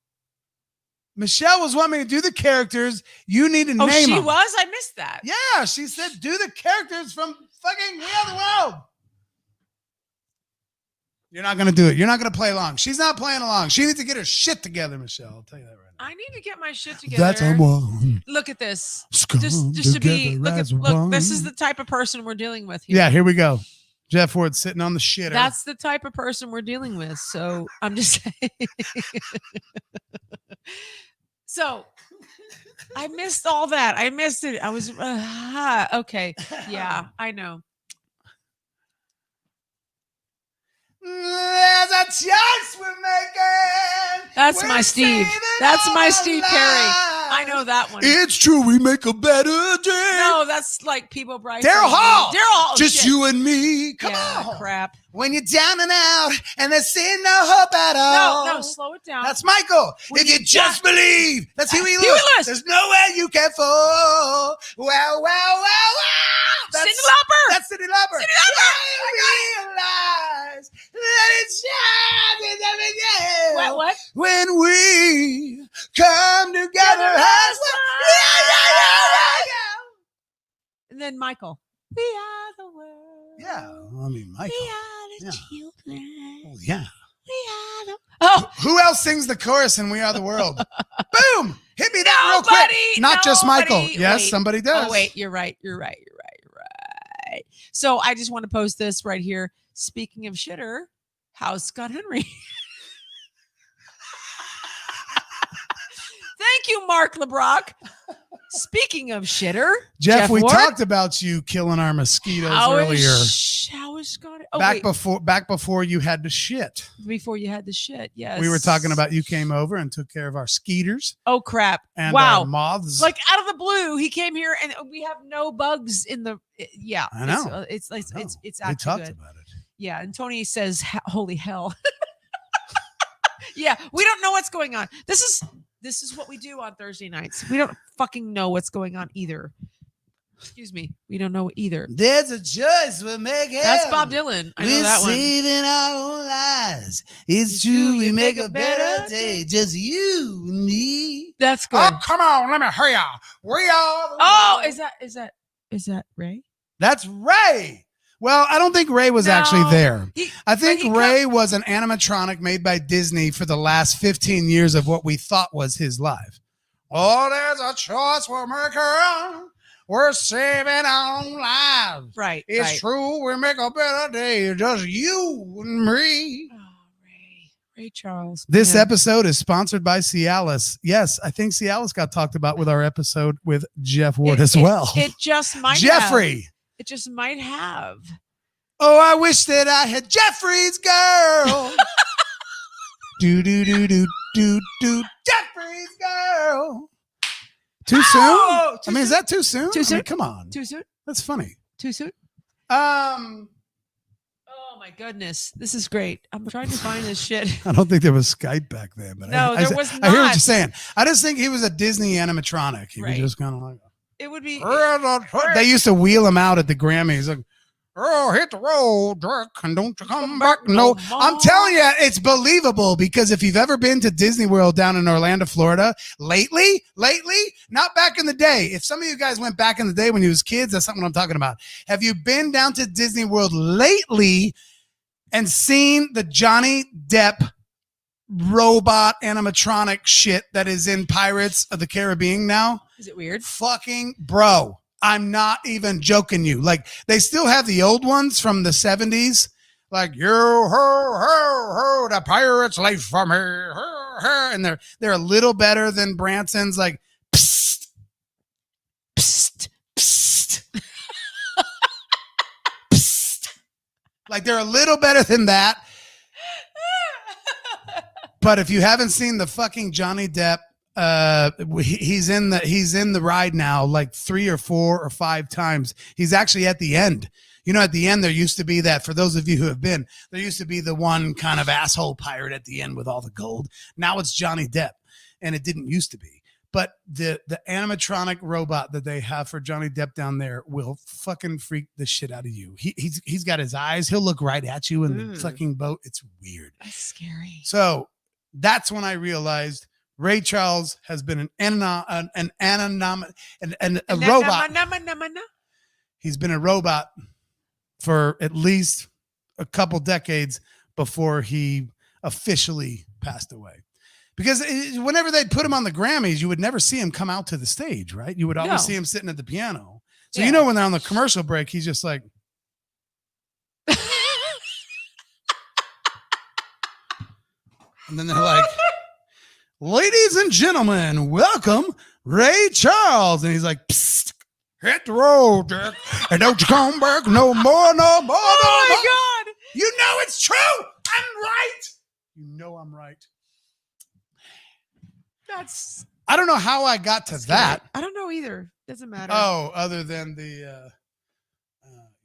Michelle was wanting me to do the characters. You need to Oh, name she them. was? I missed that. Yeah, she said do the characters from fucking We Are the World. You're not going to do it. You're not going to play along. She's not playing along. She needs to get her shit together, Michelle. I'll tell you that right now. I need to get my shit together. That's a one. Look at this. Come Just to be together as look, this is one. the type of person we're dealing with here. Yeah, here we go. Jeff Ward sitting on the shitter. That's the type of person we're dealing with. So I'm just saying. So I missed all that. I missed it. I was okay. Yeah, I know. There's a choice we're making. That's We're my Steve. saving That's all my our Steve Perry. I lives. know that one. It's true. We make a better day. No, that's like Peebo Bryson. Daryl Hall. Daryl Hall. Just shit. you and me. Come Yeah, on. crap. When you're down and out and there's still no hope at all. No, slow it down. That's Michael. When If you you just believe, that's Huey Huey Lewis. Lewis. There's nowhere you can fall. Wow, wow, wow, wow. Cyndi Lauper. That's Cyndi Lauper. Cyndi Lauper. I realize that it's shining every day. What? When we come together as one. And then Michael. We are the world. Yeah, I mean, Michael. We are the Yeah. children. Oh, yeah. We are the. Oh, Who else sings the chorus in We Are the World? Boom! Hit me that real quick. Nobody, Not just Michael. nobody. Yes, Wait. somebody does. Oh, wait. You're right. So I just want to post this right here. Speaking of shitter, how's Scott Henry? Thank you, Mark LeBrock. Speaking of shitter, Jeff, we Ward? talked about you killing our mosquitoes earlier. How is Scott? Oh, back wait, before you had to shit. before you had the shit. Yes. We were talking about you came over and took care of our skeeters Oh crap! and Wow. our moths. Like out of the blue, he came here and we have no bugs in the. Yeah, I know. It's I know. it's we actually talked good. about it. Yeah, and Tony says, "Holy hell!" Yeah, we don't know what's going on. This is what we do on Thursday nights. We don't fucking know what's going on either. Excuse me. We don't know either. There's a choice we're making. That's Bob Dylan. I know We're that one. saving our own lives. It's true. We make a better day. Just you and me. That's good. Oh, come on. Let me hear ya. We are. the Oh, world. is that Ray? That's Ray. Well, I don't think Ray was actually No. there. He- I think but he Ray was an animatronic made by Disney for the last 15 years of what we thought was his life. Oh, there's a choice we're making. We're saving our own lives. Right. It's right. true. We make a better day. Just you and me. Oh, Ray Charles. This Yeah. episode is sponsored by Cialis. Yes, I think Cialis got talked about with our episode with Jeff Ward as well. It just might Jeffrey. have. It just might have. Oh, I wish that I had Jeffrey's girl. do do do do do do. Jeffrey's girl. Too soon? Oh, I mean, is that too soon? Too I mean, soon? come on. Too soon? That's funny. Too soon? Um, Oh my goodness. This is great. I'm trying to find this shit. I don't think there was Skype back then, but No, I there was I hear what not. you're saying. I just think he was a Disney animatronic. He was Right. just kind of like. It would be They used to wheel him out at the Grammys. Like, oh, hit the road, Dirk, and don't you come back. No, I'm telling you, it's believable because if you've ever been to Disney World down in Orlando, Florida, lately, not back in the day. If some of you guys went back in the day when you was kids, that's something I'm talking about. Have you been down to Disney World lately and seen the Johnny Depp robot animatronic shit that is in Pirates of the Caribbean now? Is it weird? Fucking bro, I'm not even joking you. Like, they still have the old ones from the 70s. Like, you ho ho ho, the pirates leave from here, and they're a little better than Branson's. Like, psst, psst, psst, psst. Like, they're a little better than that. But if you haven't seen the fucking Johnny Depp, he's in the ride now like 3 or 4 or 5 times. He's actually at the end. You know, at the end there used to be that, for those of you who have been, there used to be the one kind of asshole pirate at the end with all the gold. Now it's Johnny Depp, and it didn't used to be. But the animatronic robot that they have for Johnny Depp down there will fucking freak the shit out of you. He's got his eyes. He'll look right at you in the fucking boat. It's weird. That's scary. So that's when I realized Ray Charles has been a robot. He's been a robot for at least a couple decades before he officially passed away. Because whenever they'd put him on the Grammys, you would never see him come out to the stage, right? You would always see him sitting at the piano. So, Yeah. you know, when they're on the commercial break, he's just like, and then they're like, ladies and gentlemen, welcome Ray Charles. And he's like, psst, hit the road, Dick, and don't you come back no more, no more, Oh no my more. God. You know it's true. I'm right. You know I'm right. That's I don't know how I got to scary. that. I don't know either. Doesn't matter. Oh, other than the,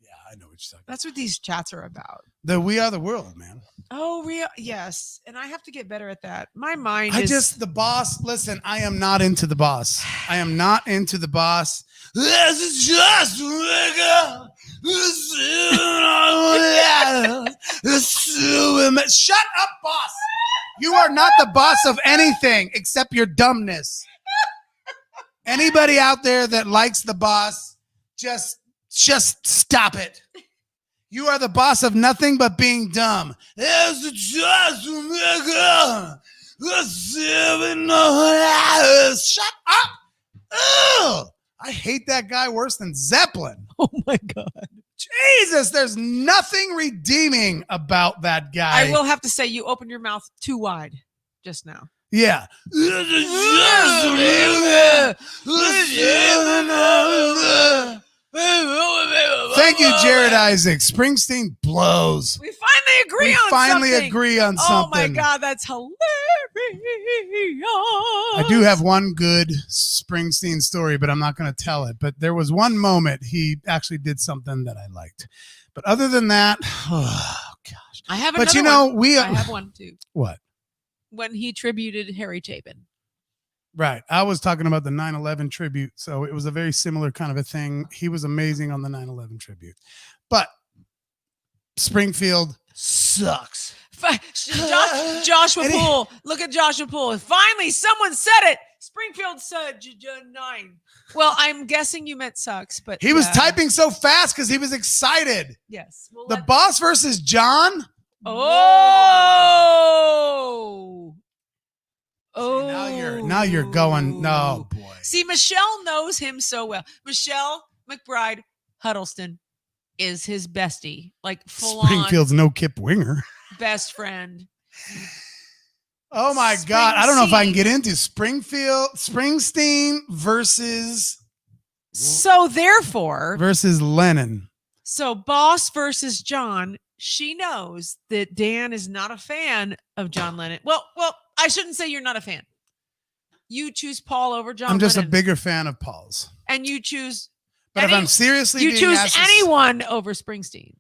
yeah, I know what you're talking about. That's what these chats are about. The We Are the World, man. Oh, real? Yes. And I have to get better at that. My mind I is just, the boss, listen, I am not into the boss. I am not into the boss. This is just shut up, boss. You are not the boss of anything except your dumbness. Anybody out there that likes the boss, just stop it. You are the boss of nothing but being dumb. Shut up. Ugh. I hate that guy worse than Zeppelin. oh my God. Jesus, there's nothing redeeming about that guy. I will have to say you opened your mouth too wide just now. Yeah. Thank you, Jared Isaac. Springsteen blows. We finally agree We on finally something. agree on Oh something. my God, that's hilarious. I do have one good Springsteen story, but I'm not going to tell it. But there was one moment he actually did something that I liked. But other than that, oh gosh. I have But another you know, one. we I have one too. what? When he tributed Harry Chapin. Right. I was talking about the 9/11 tribute. So it was a very similar kind of a thing. He was amazing on the 9/11 tribute. But Springfield sucks. Joshua And he- Poole. Look at Joshua Poole. Finally, someone said it. Springfield said 9. Well, I'm guessing you meant sucks, but He was typing so fast because he was excited. Yes. Well, The Boss versus John. Oh. Oh. Now you're going. No, boy. See, Michelle knows him so well. Michelle McBride Huddleston is his bestie, like full Springfield's no Kip Winger. best friend. Oh my God. I don't know if I can get into Springsteen versus So therefore, Lennon. so Boss versus John. She knows that Dan is not a fan of John Lennon. Well, I shouldn't say you're not a fan. You choose Paul over John. I'm just Lennon, a bigger fan of Paul's. and you choose. But if I'm seriously you being choose asked anyone over Springsteen.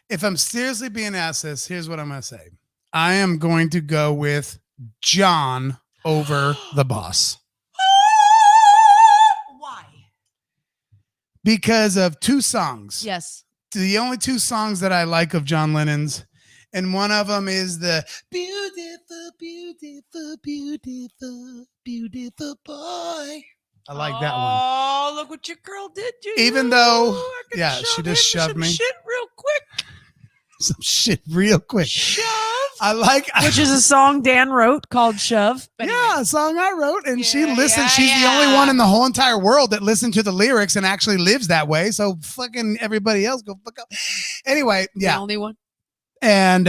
if I'm seriously being asked this, here's what I'm going to say. I am going to go with John over the Boss. Why? Because of 2 songs. Yes. The only 2 songs that I like of John Lennon's. And one of them is the beautiful, beautiful, beautiful, beautiful boy. I like that one. Oh, look what your girl did to you. Even though, I could yeah, shove she him just in shoved some me. Shit real quick. Some shit real quick. Shove. I like, Which is a song Dan wrote called Shove. But anyway. yeah, a song I wrote, and she Yeah, listened. yeah, She's the yeah. only one in the whole entire world that listened to the lyrics and actually lives that way. So fucking everybody else go fuck up. Anyway, The yeah, only one. and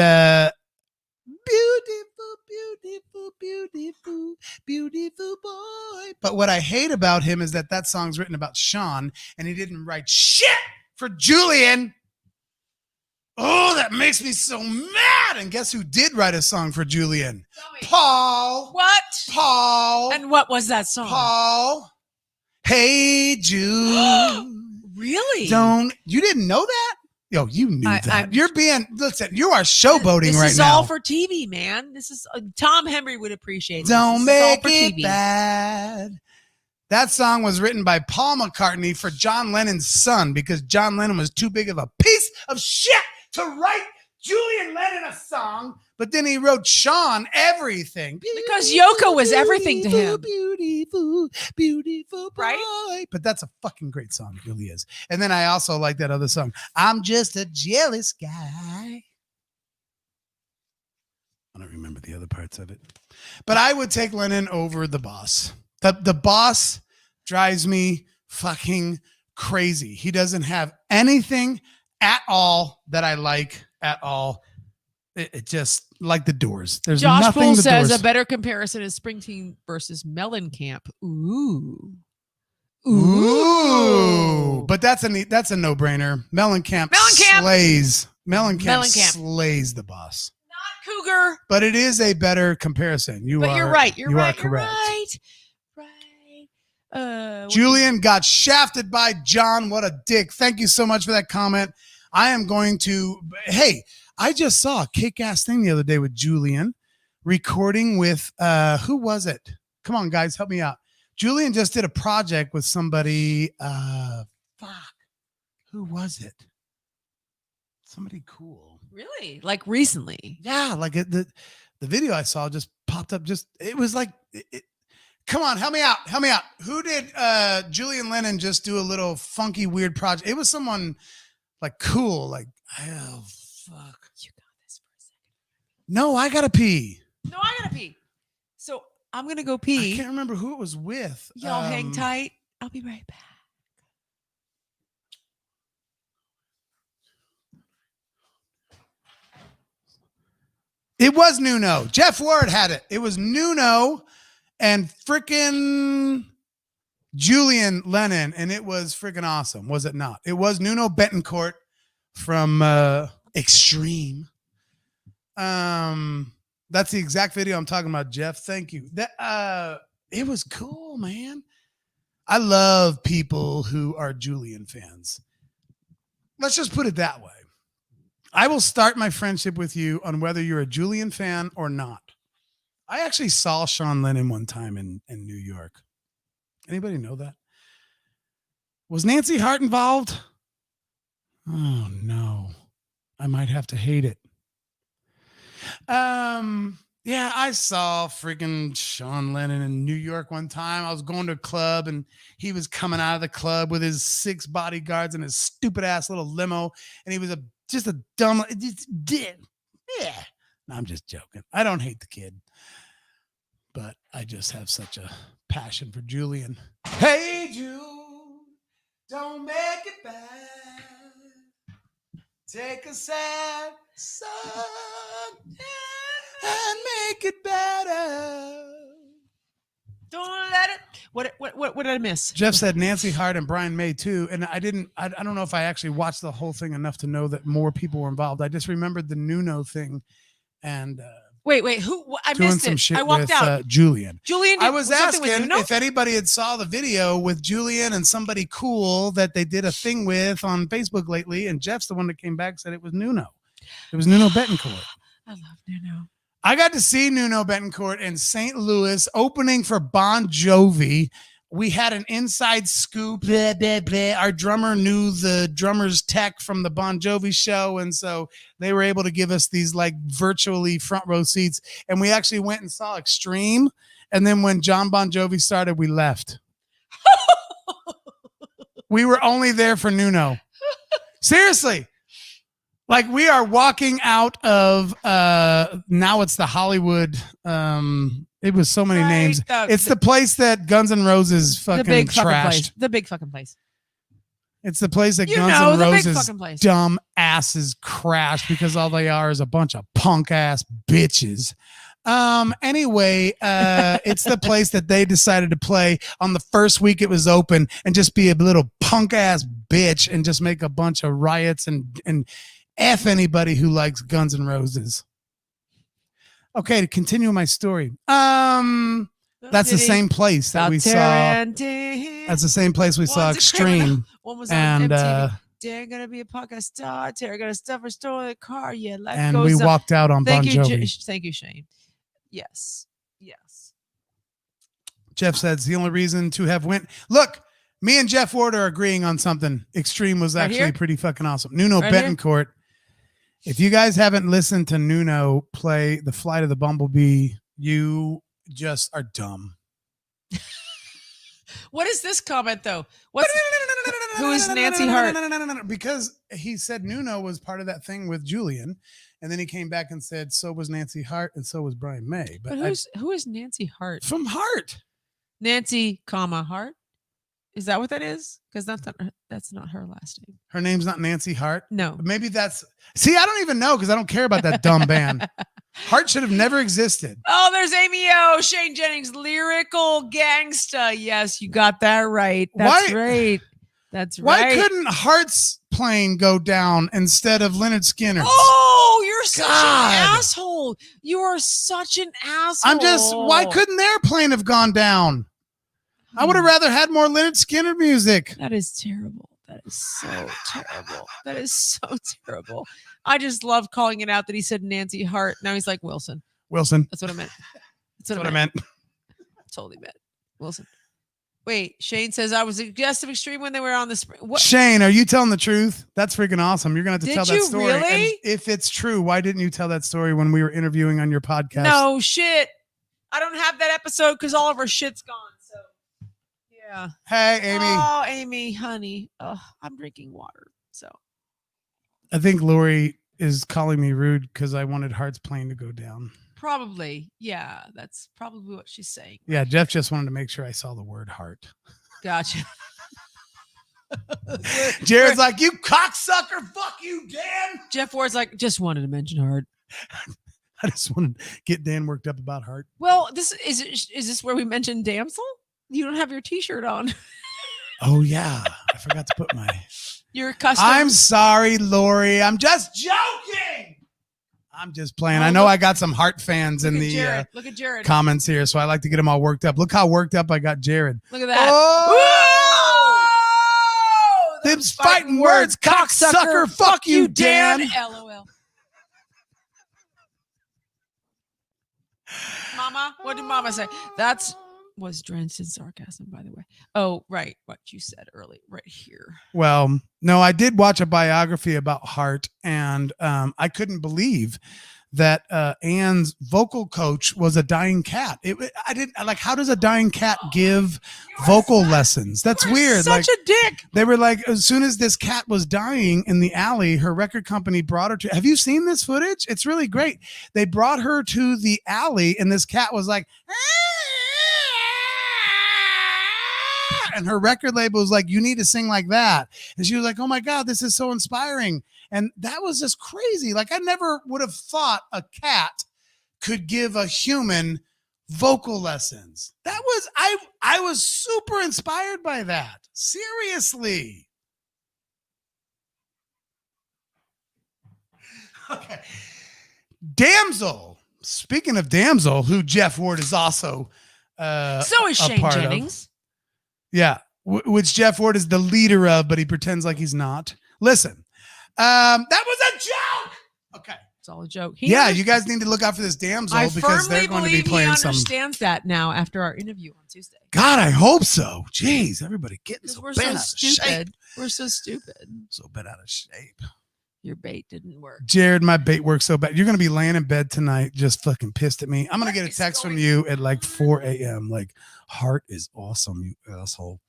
beautiful, beautiful, beautiful, beautiful boy. But what I hate about him is that song's written about Sean, and he didn't write shit for Julian. Oh, that makes me so mad. And guess who did write a song for Julian? Paul. What? Paul. And what was that song? Paul. Hey, Jude. Really? You didn't know that? Yo, you knew that. I'm- Listen, you are showboating this right is now. all for TV, man. This is Tom Henry would appreciate this. Don't This is all make for it TV. bad. That song was written by Paul McCartney for John Lennon's son because John Lennon was too big of a piece of shit to write Julian Lennon a song, but then he wrote Sean everything. Because Yoko was everything to him. Beautiful, beautiful boy. Right? But that's a fucking great song. It really is. And then I also like that other song. I'm just a jealous guy. I don't remember the other parts of it. But I would take Lennon over the Boss. The Boss drives me fucking crazy. He doesn't have anything at all that I like at all. It just like the Doors. There's Josh nothing Poole the says Doors. a better comparison is Springsteen versus Mellencamp. Ooh. Ooh. But that's a no-brainer. Mellencamp slays. Mellencamp slays the Boss. Not Cougar. But it is a better comparison. You're right. You're right. correct. Right. Julian got shafted by John. What a dick. Thank you so much for that comment. I am going to, hey, I just saw a kick-ass thing the other day with Julian recording with, who was it? Come on, guys, help me out. Julian just did a project with somebody, who was it? Somebody cool. Really? Like recently? Yeah, like the video I saw just popped up. It was like, come on, help me out. Who did Julian Lennon just do a little funky, weird project? It was someone like cool, like, oh, fuck. You got this for a second. No, I gotta pee. No, I gotta pee. So I'm going to go pee. I can't remember who it was with. Y'all hang tight. I'll be right back. It was Nuno. Jeff Ward had it. It was Nuno and frickin' Julian Lennon, and it was freaking awesome, was it not? It was Nuno Betancourt from Extreme. That's the exact video I'm talking about, Jeff. Thank you. That it was cool, man. I love people who are Julian fans. Let's just put it that way. I will start my friendship with you on whether you're a Julian fan or not. I actually saw Sean Lennon one time in New York. Anybody know that? Was Nancy Hart involved? Oh no. I might have to hate it. Yeah, I saw freaking Sean Lennon in New York one time. I was going to a club and he was coming out of the club with his 6 bodyguards and his stupid ass little limo. And he was just a dumb, yeah. No, I'm just joking. I don't hate the kid, but I just have such a passion for Julian. Hey, Jude, don't make it bad. Take a sad song and make it better. Don't let it. What did I miss? Jeff said Nancy Hart and Brian May too, and I don't know if I actually watched the whole thing enough to know that more people were involved. I just remembered the Nuno thing, and Wait, who? I doing missed some it. shit I walked with out. Julian. Julian, I was something with asking Nuno? if anybody had saw the video with Julian and somebody cool that they did a thing with on Facebook lately, and Jeff's the one that came back and said it was Nuno. It was Nuno Betancourt. I love Nuno. I got to see Nuno Betancourt in St. Louis opening for Bon Jovi. We had an inside scoop. Blah, blah, blah. Our drummer knew the drummer's tech from the Bon Jovi show. And so they were able to give us these like virtually front row seats. And we actually went and saw Extreme. And then when John Bon Jovi started, we left. We were only there for Nuno. Seriously. Like we are walking out of now it's the Hollywood. It was so many names. It's the place that Guns N' Roses fucking the big fucking trashed. place. The big fucking place. It's the place that You Guns know, N' the big Roses fucking place. dumb asses crashed because all they are is a bunch of punk ass bitches. Anyway, it's the place that they decided to play on the first week it was open and just be a little punk ass bitch and just make a bunch of riots and F anybody who likes Guns N' Roses. Okay, to continue my story. That's the same place that we saw. That's the same place we saw Extreme. One was on And MTV. They're gonna be a podcast star. Terry gonna stuff her store in the car. Yeah, life And goes we up. walked out on Bon Jovi. Thank you, Shane. Yes. Jeff says the only reason to have went. Look, me and Jeff Ward are agreeing on something. Extreme was actually here? pretty fucking awesome. Nuno Right here? Betancourt. If you guys haven't listened to Nuno play The Flight of the Bumblebee, you just are dumb. What is this comment though? Who is Nancy Hart? Because he said Nuno was part of that thing with Julian, and then he came back and said so was Nancy Hart and so was Brian May. But who is Nancy Hart? From Hart? Nancy, Hart. Is that what that is? Because that's not her last name. Her name's not Nancy Hart. No. Maybe that's. See, I don't even know because I don't care about that dumb band. Hart should have never existed. Oh, there's Amy O. Shane Jennings, lyrical gangsta. Yes, you got that right. That's right. That's Why right. couldn't Hart's plane go down instead of Leonard Skinner's? Oh, you're such God. an asshole. You are such an asshole. Why couldn't their plane have gone down? I would have rather had more Leonard Skinner music. That is terrible. That is so terrible. That is so terrible. I just love calling it out that he said Nancy Hart. Now he's like Wilson. Wilson. That's what I meant. That's what I meant. Totally meant. Wilson. Wait, Shane says I was a guest of Extreme when they were on the spring. What? Shane, are you telling the truth? That's freaking awesome. You're going to have to Did tell that you story. really? And if it's true, why didn't you tell that story when we were interviewing on your podcast? No shit. I don't have that episode because all of our shit's gone. So yeah. Hey, Amy. Oh, Amy, honey. I'm drinking water. So I think Lori is calling me rude because I wanted Hart's plane to go down. probably, yeah, that's probably what she's saying. Yeah, Jeff just wanted to make sure I saw the word heart. Gotcha. Jared's like, you cocksucker, fuck you, Dan. Jeff Ward's like, just wanted to mention Hart. I just wanted to get Dan worked up about heart. Well, is this where we mentioned damsel? You don't have your T-shirt on. Oh yeah, I forgot to put my. Your custom. I'm sorry, Lori. I'm just joking. I'm just playing. Oh, I know look- I got some Heart fans in the Jared. Look at Jared. comments here, so I like to get them all worked up. Look how worked up I got Jared. Look at that. Oh! Them's fighting words, cocksucker. Fuck you, Dan. LOL. Mama, what did Mama say? That's was drenched in sarcasm, by the way. Oh, right. What you said early, right here. Well, no, I did watch a biography about Hart, and I couldn't believe that Anne's vocal coach was a dying cat. I didn't like. How does a dying cat give vocal lessons? That's weird. Such Like, a dick. they were like, as soon as this cat was dying in the alley, her record company brought her to. Have you seen this footage? It's really great. They brought her to the alley, and this cat was like, and her record label was like, you need to sing like that. And she was like, oh my God, this is so inspiring. And that was just crazy. Like, I never would have thought a cat could give a human vocal lessons. That was, I was super inspired by that. Seriously. Okay. Damsel. Speaking of Damsel, who Jeff Ward is also So is a Shane part of. Jennings. Yeah, which Jeff Ward is the leader of, but he pretends like he's not. Listen, that was a joke. Okay. It's all a joke. Yeah, you guys need to look out for this Damsel I because firmly they're going to be believe he playing some. understands that now after our interview on Tuesday. God, I hope so. Jeez, everybody getting Because so we're bent so out of shape. stupid. We're so stupid. So bent out of shape. Your bait didn't work. Jared, my bait works so bad. You're going to be laying in bed tonight just fucking pissed at me. I'm going What to get a is text from going you at like 4 a.m. Like, Heart is awesome, you asshole.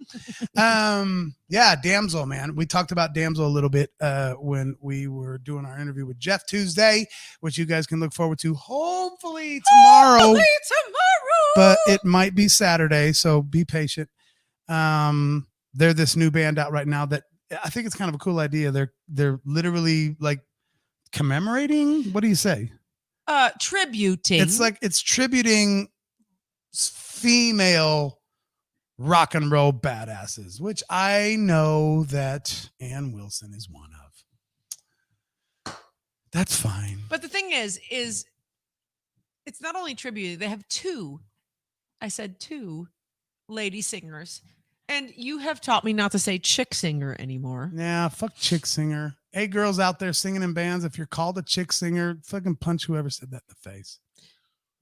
Yeah, Damsel, man. We talked about Damsel a little bit when we were doing our interview with Jeff Tuesday, which you guys can look forward to hopefully tomorrow. Hopefully tomorrow. But it might be Saturday, so be patient. They're this new band out right now that I think it's kind of a cool idea. They're literally like commemorating. What do you say? Tributing. It's tributing female rock and roll badasses, which I know that Ann Wilson is one of. That's fine. But the thing is it's not only tribute. They have two lady singers. And you have taught me not to say chick singer anymore. Yeah, fuck chick singer. Hey, girls out there singing in bands, if you're called a chick singer, fucking punch whoever said that in the face.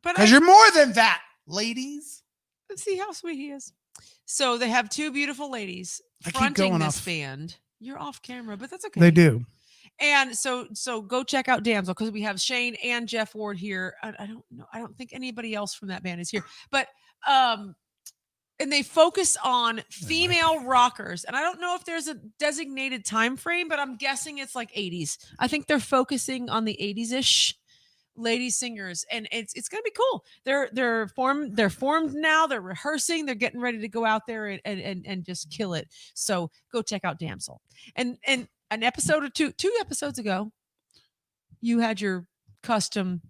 Because you're more than that, ladies. Let's see how sweet he is. So they have two beautiful ladies I keep fronting going this off. band. You're off camera, but that's okay. They do. And so go check out Damsel because we have Shane and Jeff Ward here. I don't know. I don't think anybody else from that band is here. But and they focus on female rockers. And I don't know if there's a designated time frame, but I'm guessing it's like 80s. I think they're focusing on the 80s-ish lady singers, and it's gonna be cool. They're formed now. They're rehearsing. They're getting ready to go out there and just kill it. So go check out Damsel. And an episode or two episodes ago, you had your custom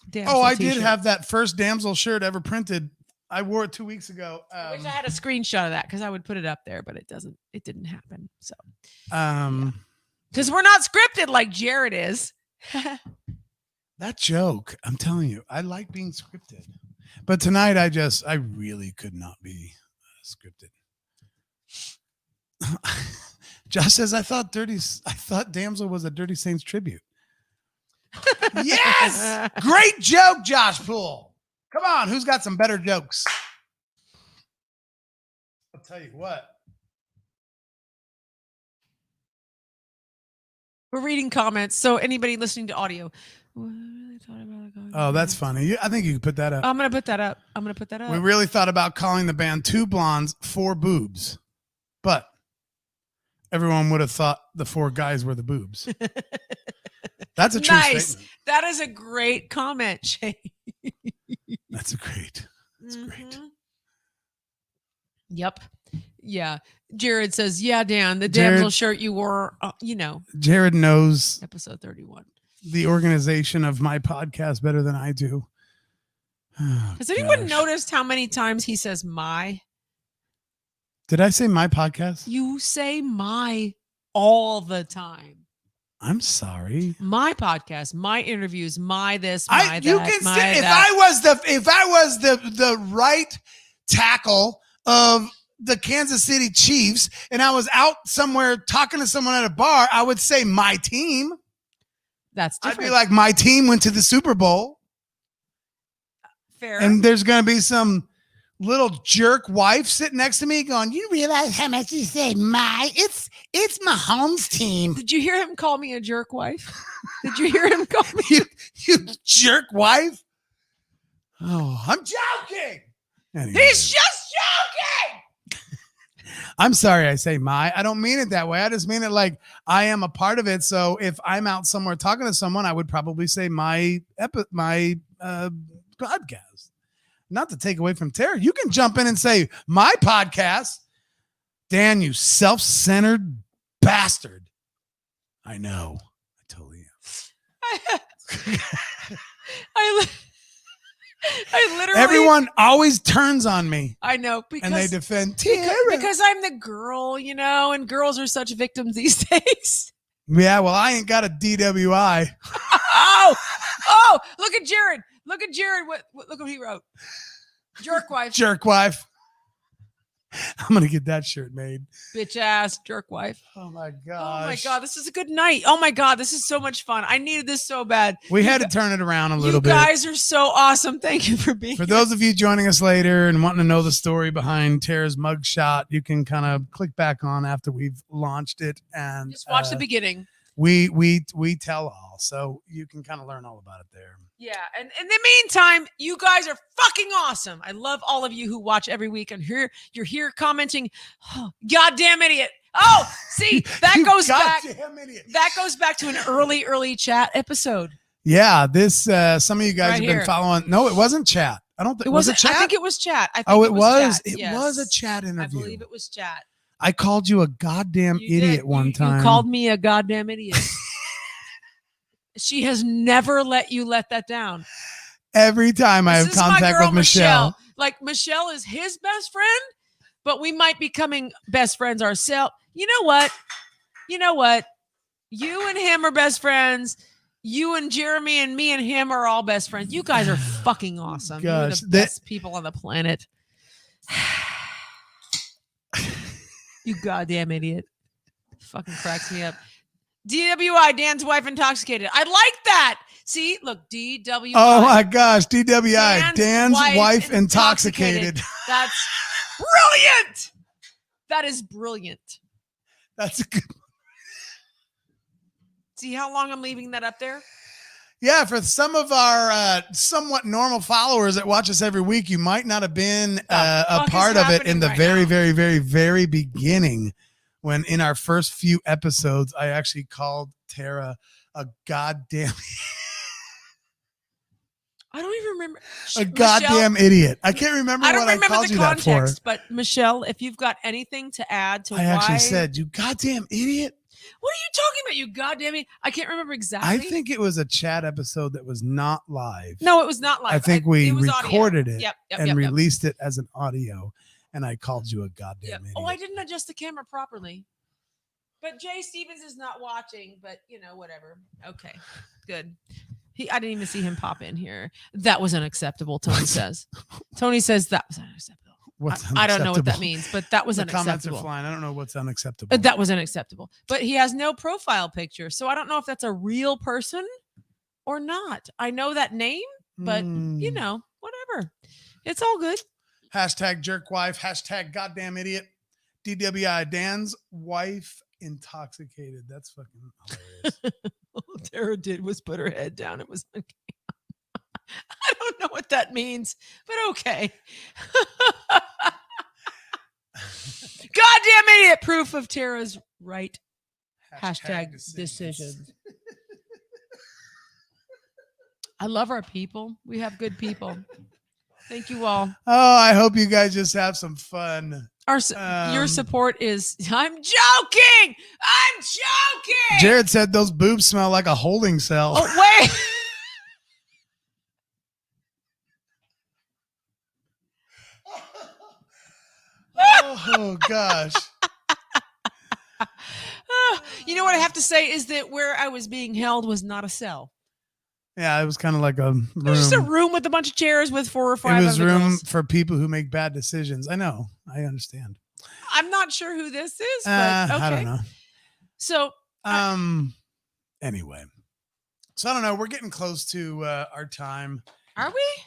Damsel. Oh, I t-shirt. did have that first Damsel shirt ever printed. I wore it 2 weeks ago. I wish I had a screenshot of that because I would put it up there, but it didn't happen. So because we're not scripted like Jared is. That joke, I'm telling you, I like being scripted. But tonight I really could not be scripted. Josh says, I thought Damsel was a Dirty Saints tribute. Yes! Great joke, Josh Poole. Come on, who's got some better jokes? I'll tell you what. We're reading comments. So anybody listening to audio. What really thought about Oh, that's funny. I think you can put that up. I'm gonna put that up. We really thought about calling the band Two Blondes, Four Boobs. But everyone would have thought the four guys were the boobs. That's a true statement. That is a great comment, Shay. That's great. Yep. Yeah. Jared says, yeah, Dan, the Damsel shirt you wore, Jared knows episode 31. The organization of my podcast better than I do. Oh, has anyone noticed how many times he says my? Did I say my podcast? You say my all the time. I'm sorry. My podcast, my interviews, my this, my that. You can my say, that. if I was the right tackle of the Kansas City Chiefs and I was out somewhere talking to someone at a bar, I would say my team. That's different. I'd be like, my team went to the Super Bowl. Fair. And there's going to be some little jerk wife sitting next to me going, you realize how much you say it's Mahomes' team. Did you hear him call me a jerk wife? Did you hear him call me? You jerk wife. Oh, I'm joking. Anyway. He's just joking. I'm sorry I say I don't mean it that way. I just mean it like I am a part of it. So if I'm out somewhere talking to someone, I would probably say my podcast. Not to take away from Tara. You can jump in and say my podcast. Dan, you self-centered bastard. I know. I totally am. I literally. Everyone always turns on me. I know because And they defend Tara. because I'm the girl, and girls are such victims these days. Yeah, well, I ain't got a DWI. Oh! Look at Jared. Look at Jared. Look what he wrote. Jerk wife. Jerk wife. I'm gonna get that shirt made. Bitch ass jerk wife. Oh my gosh. Oh my god, this is a good night. Oh my god, this is so much fun. I needed this so bad. We had to turn it around a little bit. You guys are so awesome. Thank you for being For here. those of you joining us later and wanting to know the story behind Tara's mugshot, you can kind of click back on after we've launched it and Just watch the beginning. We tell all, so you can kind of learn all about it there. Yeah, and in the meantime, you guys are fucking awesome. I love all of you who watch every week and you're here commenting, oh, goddamn idiot. Oh, see, that You goes back. goddamn idiot. That goes back to an early chat episode. Yeah, this some of you guys Right have here. been following. No, it wasn't chat. I don't think It was it wasn't. chat. I think it was chat. I think Oh, it was. Chat. It Yes. was a chat I interview. believe it was chat. I called you a goddamn You idiot did. one You time. called me a goddamn idiot. She has never let you let that down. Every time I have This is my contact girl, with Michelle. Like Michelle is his best friend, but we might be becoming best friends ourselves. You know what? You and him are best friends. You and Jeremy and me and him are all best friends. You guys are fucking awesome. You're Gosh, the best people on the planet. You goddamn idiot. Fucking cracks me up. DWI, Dan's wife intoxicated. I like that. See, look, DWI. Oh my gosh, DWI, Dan's wife intoxicated. intoxicated. That's brilliant. That is brilliant. That's a good. See how long I'm leaving that up there? Yeah, for some of our somewhat normal followers that watch us every week, you might not have been a fuck is part of it in happening the right very, now? very, very, very beginning. When in our first few episodes, I actually called Tara a goddamn I don't even remember. a goddamn idiot. I can't remember I don't what I remember called the you that for. context, but Michelle, if you've got anything to add to I why, actually said, "You goddamn idiot." what are you talking about? You goddamn it! I can't remember exactly. I think it was a chat episode that was not live. no, it was not live. I think we it was audio. recorded it Yep, and released it as an audio, and I called you a goddamn Yep. idiot. Oh, I didn't adjust the camera properly. But Jay Stevens is not watching, but whatever. Okay, good. I didn't even see him pop in here. That was unacceptable, Tony says. Tony says that was unacceptable. What's I don't know what that unacceptable? means, but that was The comments are unacceptable. flying. I don't know what's unacceptable. That was unacceptable. But he has no profile picture, so I don't know if that's a real person or not. I know that name, but whatever. It's all good. Hashtag jerk wife. Hashtag goddamn idiot. DWI, Dan's wife intoxicated. That's fucking hilarious. All Tara did was put her head down. It was okay. I don't know what that means, but okay. Goddamn idiot. Proof of Tara's right. Hashtag decisions. I love our people. We have good people. Thank you all. Oh, I hope you guys just have some fun. Your support is. I'm joking. I'm joking. Jared said those boobs smell like a holding cell. Oh, wait. Oh gosh. You know what I have to say is that where I was being held was not a cell. Yeah, it was kind of like a room. It was just a room with a bunch of chairs with 4 or 5 It was other room girls. for people who make bad decisions. I know. I understand. I'm not sure who this is, but okay. I don't know. So Anyway, so I don't know. We're getting close to our time. are we?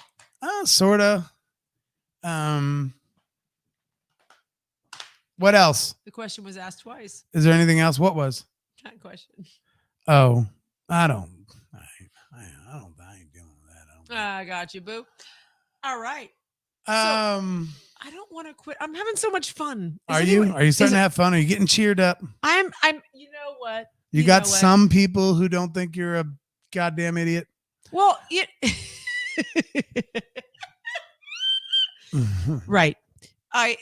Sorta. What else? The question was asked twice. Is there anything else? What was? That question. Oh, I don't. I ain't dealing with that. I don't. I got you, boo. All right. I don't want to quit. I'm having so much fun. Are you starting to have fun? Are you getting cheered up? I'm you know what? You got some people who don't think you're a goddamn idiot. Well, right. I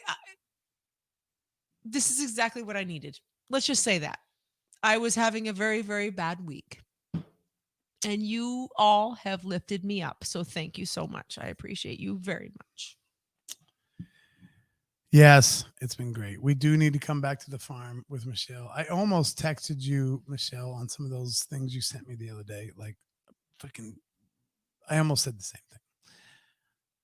this is exactly what I needed. Let's just say that. I was having a very, very bad week. And you all have lifted me up. So thank you so much. I appreciate you very much. Yes, it's been great. We do need to come back to the farm with Michelle. I almost texted you, Michelle, on some of those things you sent me the other day. Like, I almost said the same thing.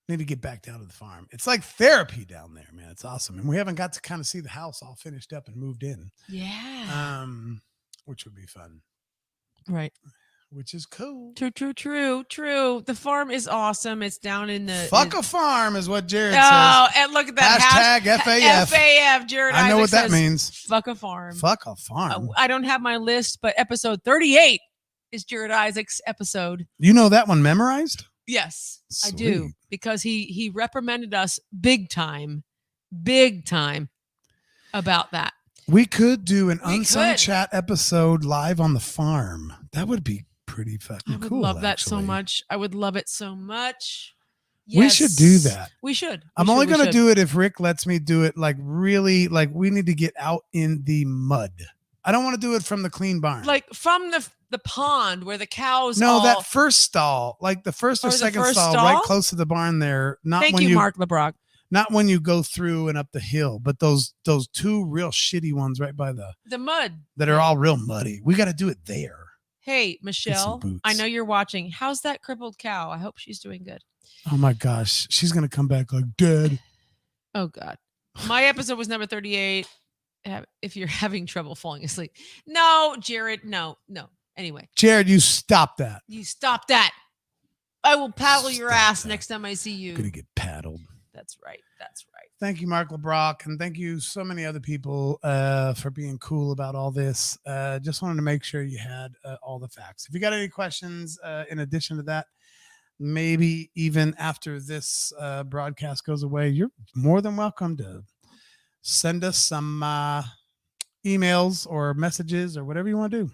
Need to get back down to the farm. It's like therapy down there, man. It's awesome. And we haven't got to kind of see the house all finished up and moved in. Yeah. Which would be fun. Right. Which is cool. True. The farm is awesome. It's down in the a farm is what Jared says. Oh, and look at that. Hashtag FAF. FAF, Jared. I know Isaac what that says, means. Fuck a farm. Fuck a farm. I don't have my list, but episode 38 is Jared Isaac's episode. You know that one memorized? Yes, Sweet. I do. Because he reprimanded us big time about that. We could do an Unsung Chat episode live on the farm. That would be pretty fucking cool. I would love that so actually. much. I would love it so much. We should do that. We should. I'm only going to do it if Rick lets me do it. Like really, like we need to get out in the mud. I don't want to do it from the clean barn. Like from the pond where the cows. No, that first stall, like the first or second stall, right close to the barn there. Not Thank when you, Mark LeBrock. Not when you go through and up the hill, but those two real shitty ones right by the mud that are all real muddy. We got to do it there. Hey, Michelle, I know you're watching. How's that crippled cow? I hope she's doing good. Oh my gosh, she's gonna come back like dead. Oh God, my episode was number 38. If you're having trouble falling asleep, no, Jared, no. Anyway, Jared, you stop that. You stop that. I will paddle your ass next time I see you. Gonna get paddled. That's right. Thank you, Mark LeBrock, and thank you so many other people for being cool about all this. Just wanted to make sure you had all the facts. If you got any questions in addition to that, maybe even after this broadcast goes away, you're more than welcome to send us some emails or messages or whatever you want to do.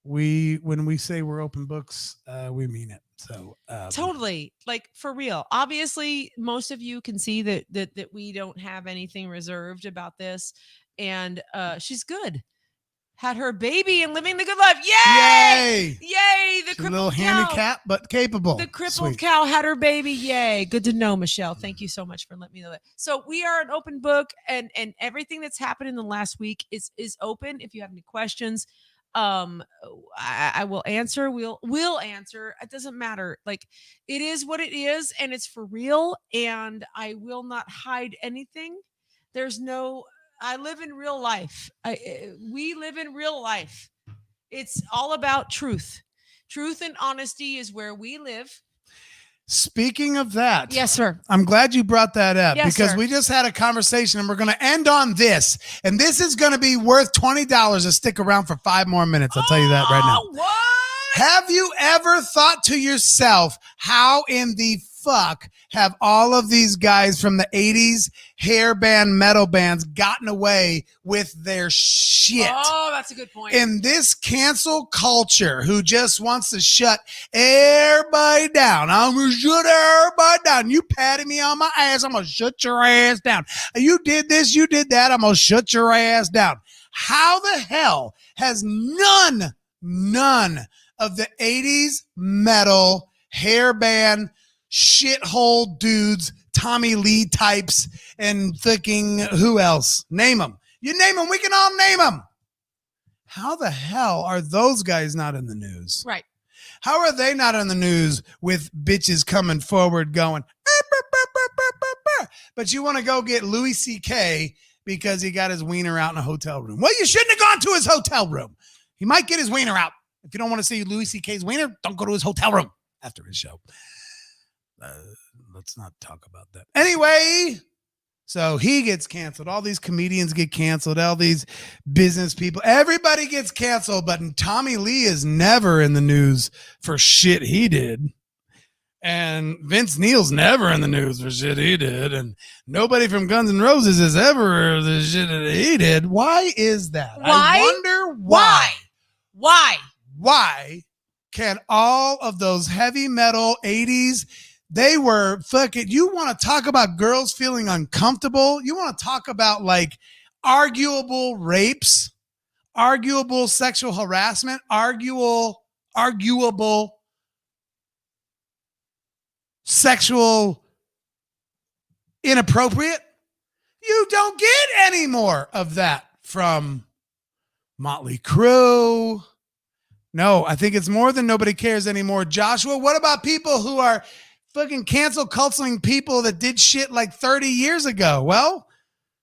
When we say we're open books, we mean it. So totally, like for real. Obviously, most of you can see that we don't have anything reserved about this, and she's good. Had her baby and living the good life. Yay! Yay! The crippled little handicap, but capable. The crippled cow had her baby. Yay! Good to know, Michelle. Thank you so much for letting me know that. So we are an open book, and everything that's happened in the last week is open. If you have any questions. I will answer. We'll answer. It doesn't matter. Like it is what it is, and it's for real. And I will not hide anything. I live in real life. We live in real life. It's all about truth. Truth and honesty is where we live. Speaking of that, yes, sir. I'm glad you brought that up because sir. We just had a conversation and we're going to end on this. And this is going to be worth $20 to stick around for 5 more minutes. I'll tell you that right now. What? Have you ever thought to yourself, how in the fuck have all of these guys from the 80s hair band metal bands gotten away with their shit? Oh, that's a good point. In this cancel culture who just wants to shut everybody down. I'm going to shut everybody down. You patted me on my ass. I'm going to shut your ass down. You did this. You did that. I'm going to shut your ass down. How the hell has none of the 80s metal hair band shithole dudes, Tommy Lee types, and fucking who else? Name them. You name them. We can all name them. How the hell are those guys not in the news? Right. How are they not in the news with bitches coming forward going, but you want to go get Louis C.K. because he got his wiener out in a hotel room? Well, you shouldn't have gone to his hotel room. He might get his wiener out. If you don't want to see Louis C.K.'s wiener, don't go to his hotel room after his show. let's not talk about that. Anyway, so he gets canceled. All these comedians get canceled. All these business people, everybody gets canceled. But Tommy Lee is never in the news for shit he did. And Vince Neil's never in the news for shit he did. And nobody from Guns N' Roses is ever the shit that he did. Why is that? Why? I wonder why. Why? Why can all of those heavy metal 80s, they were fucking, you want to talk about girls feeling uncomfortable? You want to talk about like arguable rapes, arguable sexual harassment, arguable sexual inappropriate? You don't get any more of that from Motley Crue. No, I think it's more than nobody cares anymore. Joshua, what about people who are fucking cancel culturing people that did shit like 30 years ago? Well,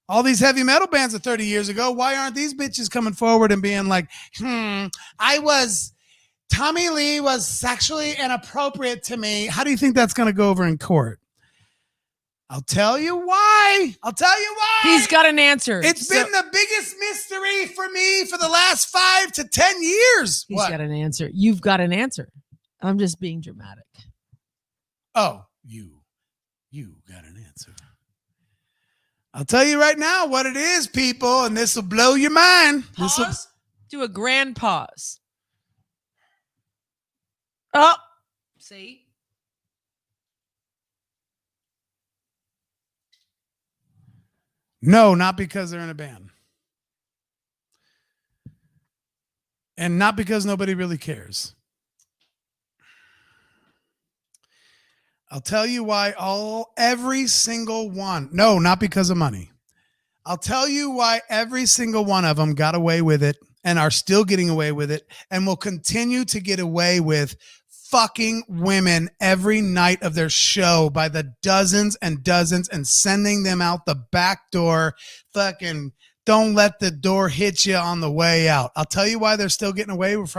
all these heavy metal bands are 30 years ago. Why aren't these bitches coming forward and being like, Tommy Lee was sexually inappropriate to me. How do you think that's going to go over in court? I'll tell you why. He's got an answer. It's been the biggest mystery for me for the last 5 to 10 years. He's got an answer. You've got an answer. I'm just being dramatic. Oh, you got an answer. I'll tell you right now what it is, people, and this will blow your mind. Pause. Do a grand pause. Oh, see? No, not because they're in a band. And not because nobody really cares. I'll tell you why every single one. No, not because of money. I'll tell you why every single one of them got away with it and are still getting away with it and will continue to get away with fucking women every night of their show by the dozens and dozens and sending them out the back door. Fucking don't let the door hit you on the way out. I'll tell you why they're still getting away with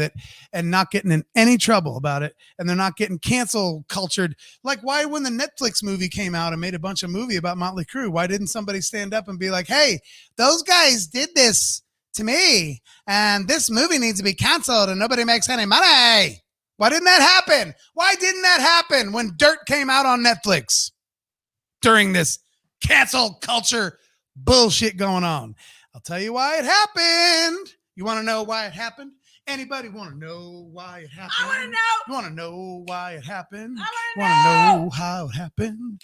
it and not getting in any trouble about it. And they're not getting cancel cultured. Like why, when the Netflix movie came out and made a bunch of movie about Motley Crue, why didn't somebody stand up and be like, hey, those guys did this to me and this movie needs to be canceled and nobody makes any money? Why didn't that happen? Why didn't that happen when Dirt came out on Netflix during this cancel culture bullshit going on? I'll tell you why it happened. You want to know why it happened? Anybody want to know why it happened? I want to know. You want to know why it happened? I Want to know how it happened?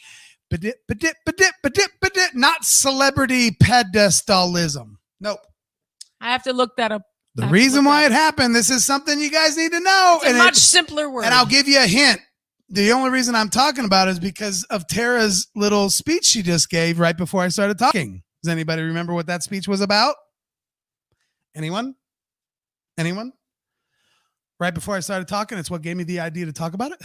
Not celebrity pedestalism. Nope. I have to look that up. The reason why it happened, this is something you guys need to know. It's a much simpler word. And I'll give you a hint. The only reason I'm talking about it is because of Tara's little speech she just gave right before I started talking. Does anybody remember what that speech was about? Anyone? Right before I started talking, it's what gave me the idea to talk about it.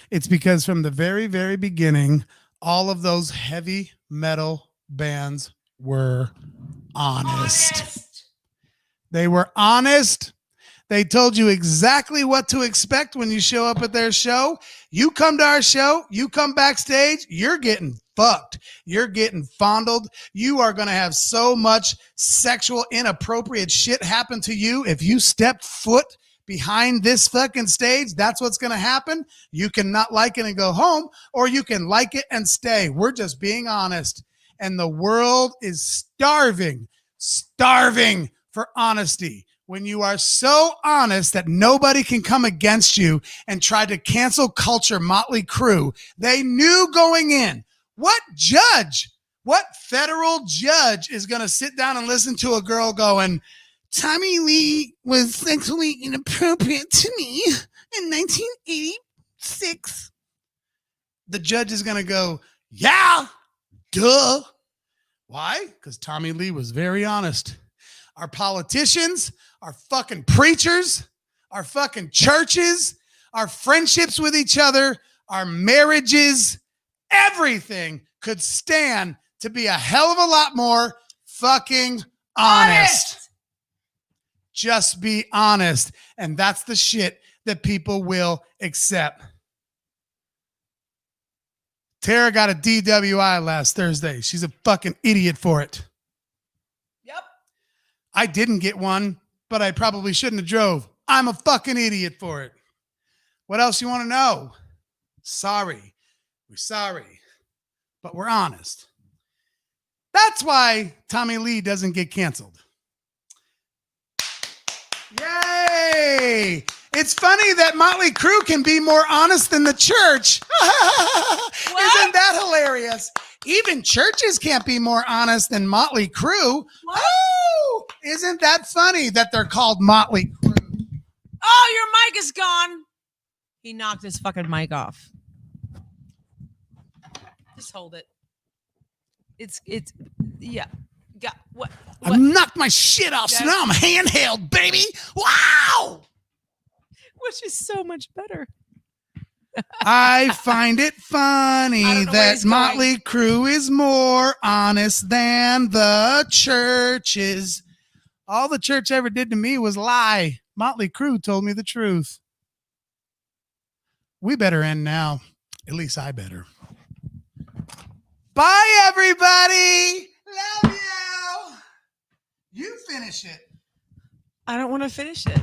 It's because from the very, very beginning, all of those heavy metal bands were honest. They were honest. They told you exactly what to expect when you show up at their show. You come to our show, you come backstage, you're getting fucked. You're getting fondled. You are going to have so much sexual inappropriate shit happen to you. If you step foot behind this fucking stage, that's what's going to happen. You can not like it and go home, or you can like it and stay. We're just being honest. And the world is starving for honesty. When you are so honest that nobody can come against you and try to cancel culture Motley Crue, they knew going in. What federal judge is going to sit down and listen to a girl going, Tommy Lee was sexually inappropriate to me in 1986? The judge is going to go, yeah, duh. Why? Because Tommy Lee was very honest. Our politicians, our fucking preachers, our fucking churches, our friendships with each other, our marriages, everything could stand to be a hell of a lot more fucking honest. Just be honest. And that's the shit that people will accept. Tara got a DWI last Thursday. She's a fucking idiot for it. Yep. I didn't get one, but I probably shouldn't have drove. I'm a fucking idiot for it. What else you want to know? Sorry. We're sorry, but we're honest. That's why Tommy Lee doesn't get canceled. Yay! It's funny that Motley Crue can be more honest than the church. Isn't that hilarious? Even churches can't be more honest than Motley Crue. What? Oh, isn't that funny that they're called Motley Crue? Oh, your mic is gone. He knocked his fucking mic off. Just hold it. It's yeah. Got what? I knocked my shit off, so now I'm handheld, baby. Wow! Which is so much better. I find it funny I don't know where that he's going. Motley Crue is more honest than the churches. All the church ever did to me was lie. Motley Crue told me the truth. We better end now. At least I better. Bye, everybody. Love you. You finish it. I don't want to finish it.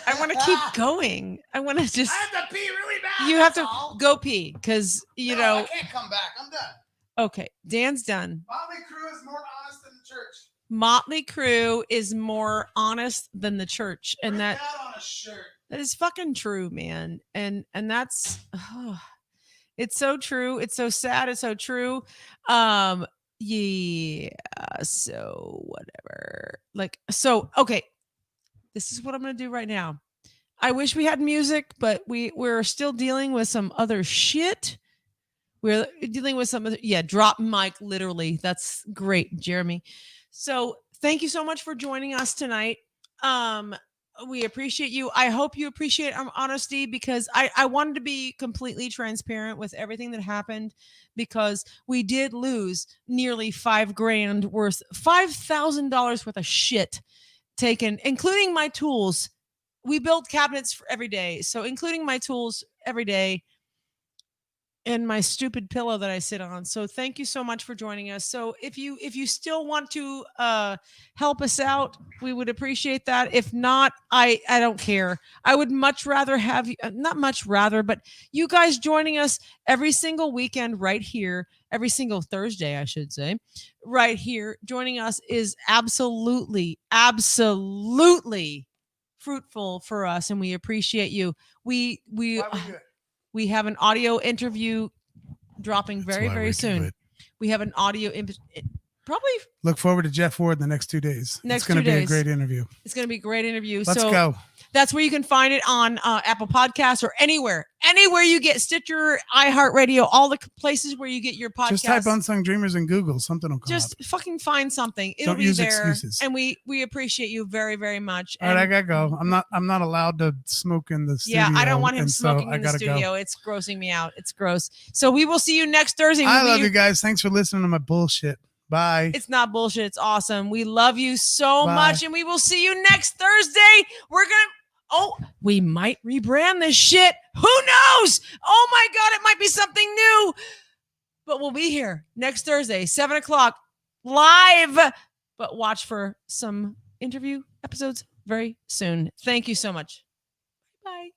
I want to keep going. I want to just. I have to pee really bad. You have to that's all. go pee because No, know. I can't come back. I'm done. Okay, Dan's done. Motley Crue is more honest than the church. Motley Crue is more honest than the church, and Put that on a shirt. is fucking true, man. And that's it's so true. It's so sad. It's so true. Yeah. So whatever. Okay. This is what I'm gonna do right now. I wish we had music, but we're still dealing with some other shit. We're dealing with some other, drop mic, literally. That's great, Jeremy. So thank you so much for joining us tonight. We appreciate you. I hope you appreciate our honesty because I wanted to be completely transparent with everything that happened because we did lose nearly $5,000 worth, $5,000 worth of shit taken, including my tools. We build cabinets for every day. So including my tools every day and my stupid pillow that I sit on. So thank you so much for joining us. So if you still want to help us out, we would appreciate that. If not, I don't care. I would much rather have you, not much rather, but you guys joining us every single weekend right here, every single Thursday, I should say, right here. Joining us is absolutely fruitful for us, and we appreciate you. We have an audio interview dropping very soon. We have an audio probably look forward to Jeff Ward in the next 2 days. It's going to be a great interview. It's going to be a great interview. Let's go. That's where you can find it on Apple Podcasts or anywhere you get Stitcher, iHeartRadio, all the places where you get your podcast. Just type Unsung Dreamers in Google. Something will come up. Just fucking find something. It'll Don't be use there. Excuses. And we appreciate you very much. All right, I gotta go. I'm not allowed to smoke in the studio. Yeah, I don't want him smoking in the studio. Go. It's grossing me out. It's gross. So we will see you next Thursday. I love you guys. Thanks for listening to my bullshit. Bye. It's not bullshit. It's awesome. We love you so much, and we will see you next Thursday. We might rebrand this shit. Who knows? Oh my God, it might be something new. But we'll be here next Thursday, 7:00 live. But watch for some interview episodes very soon. Thank you so much. Bye.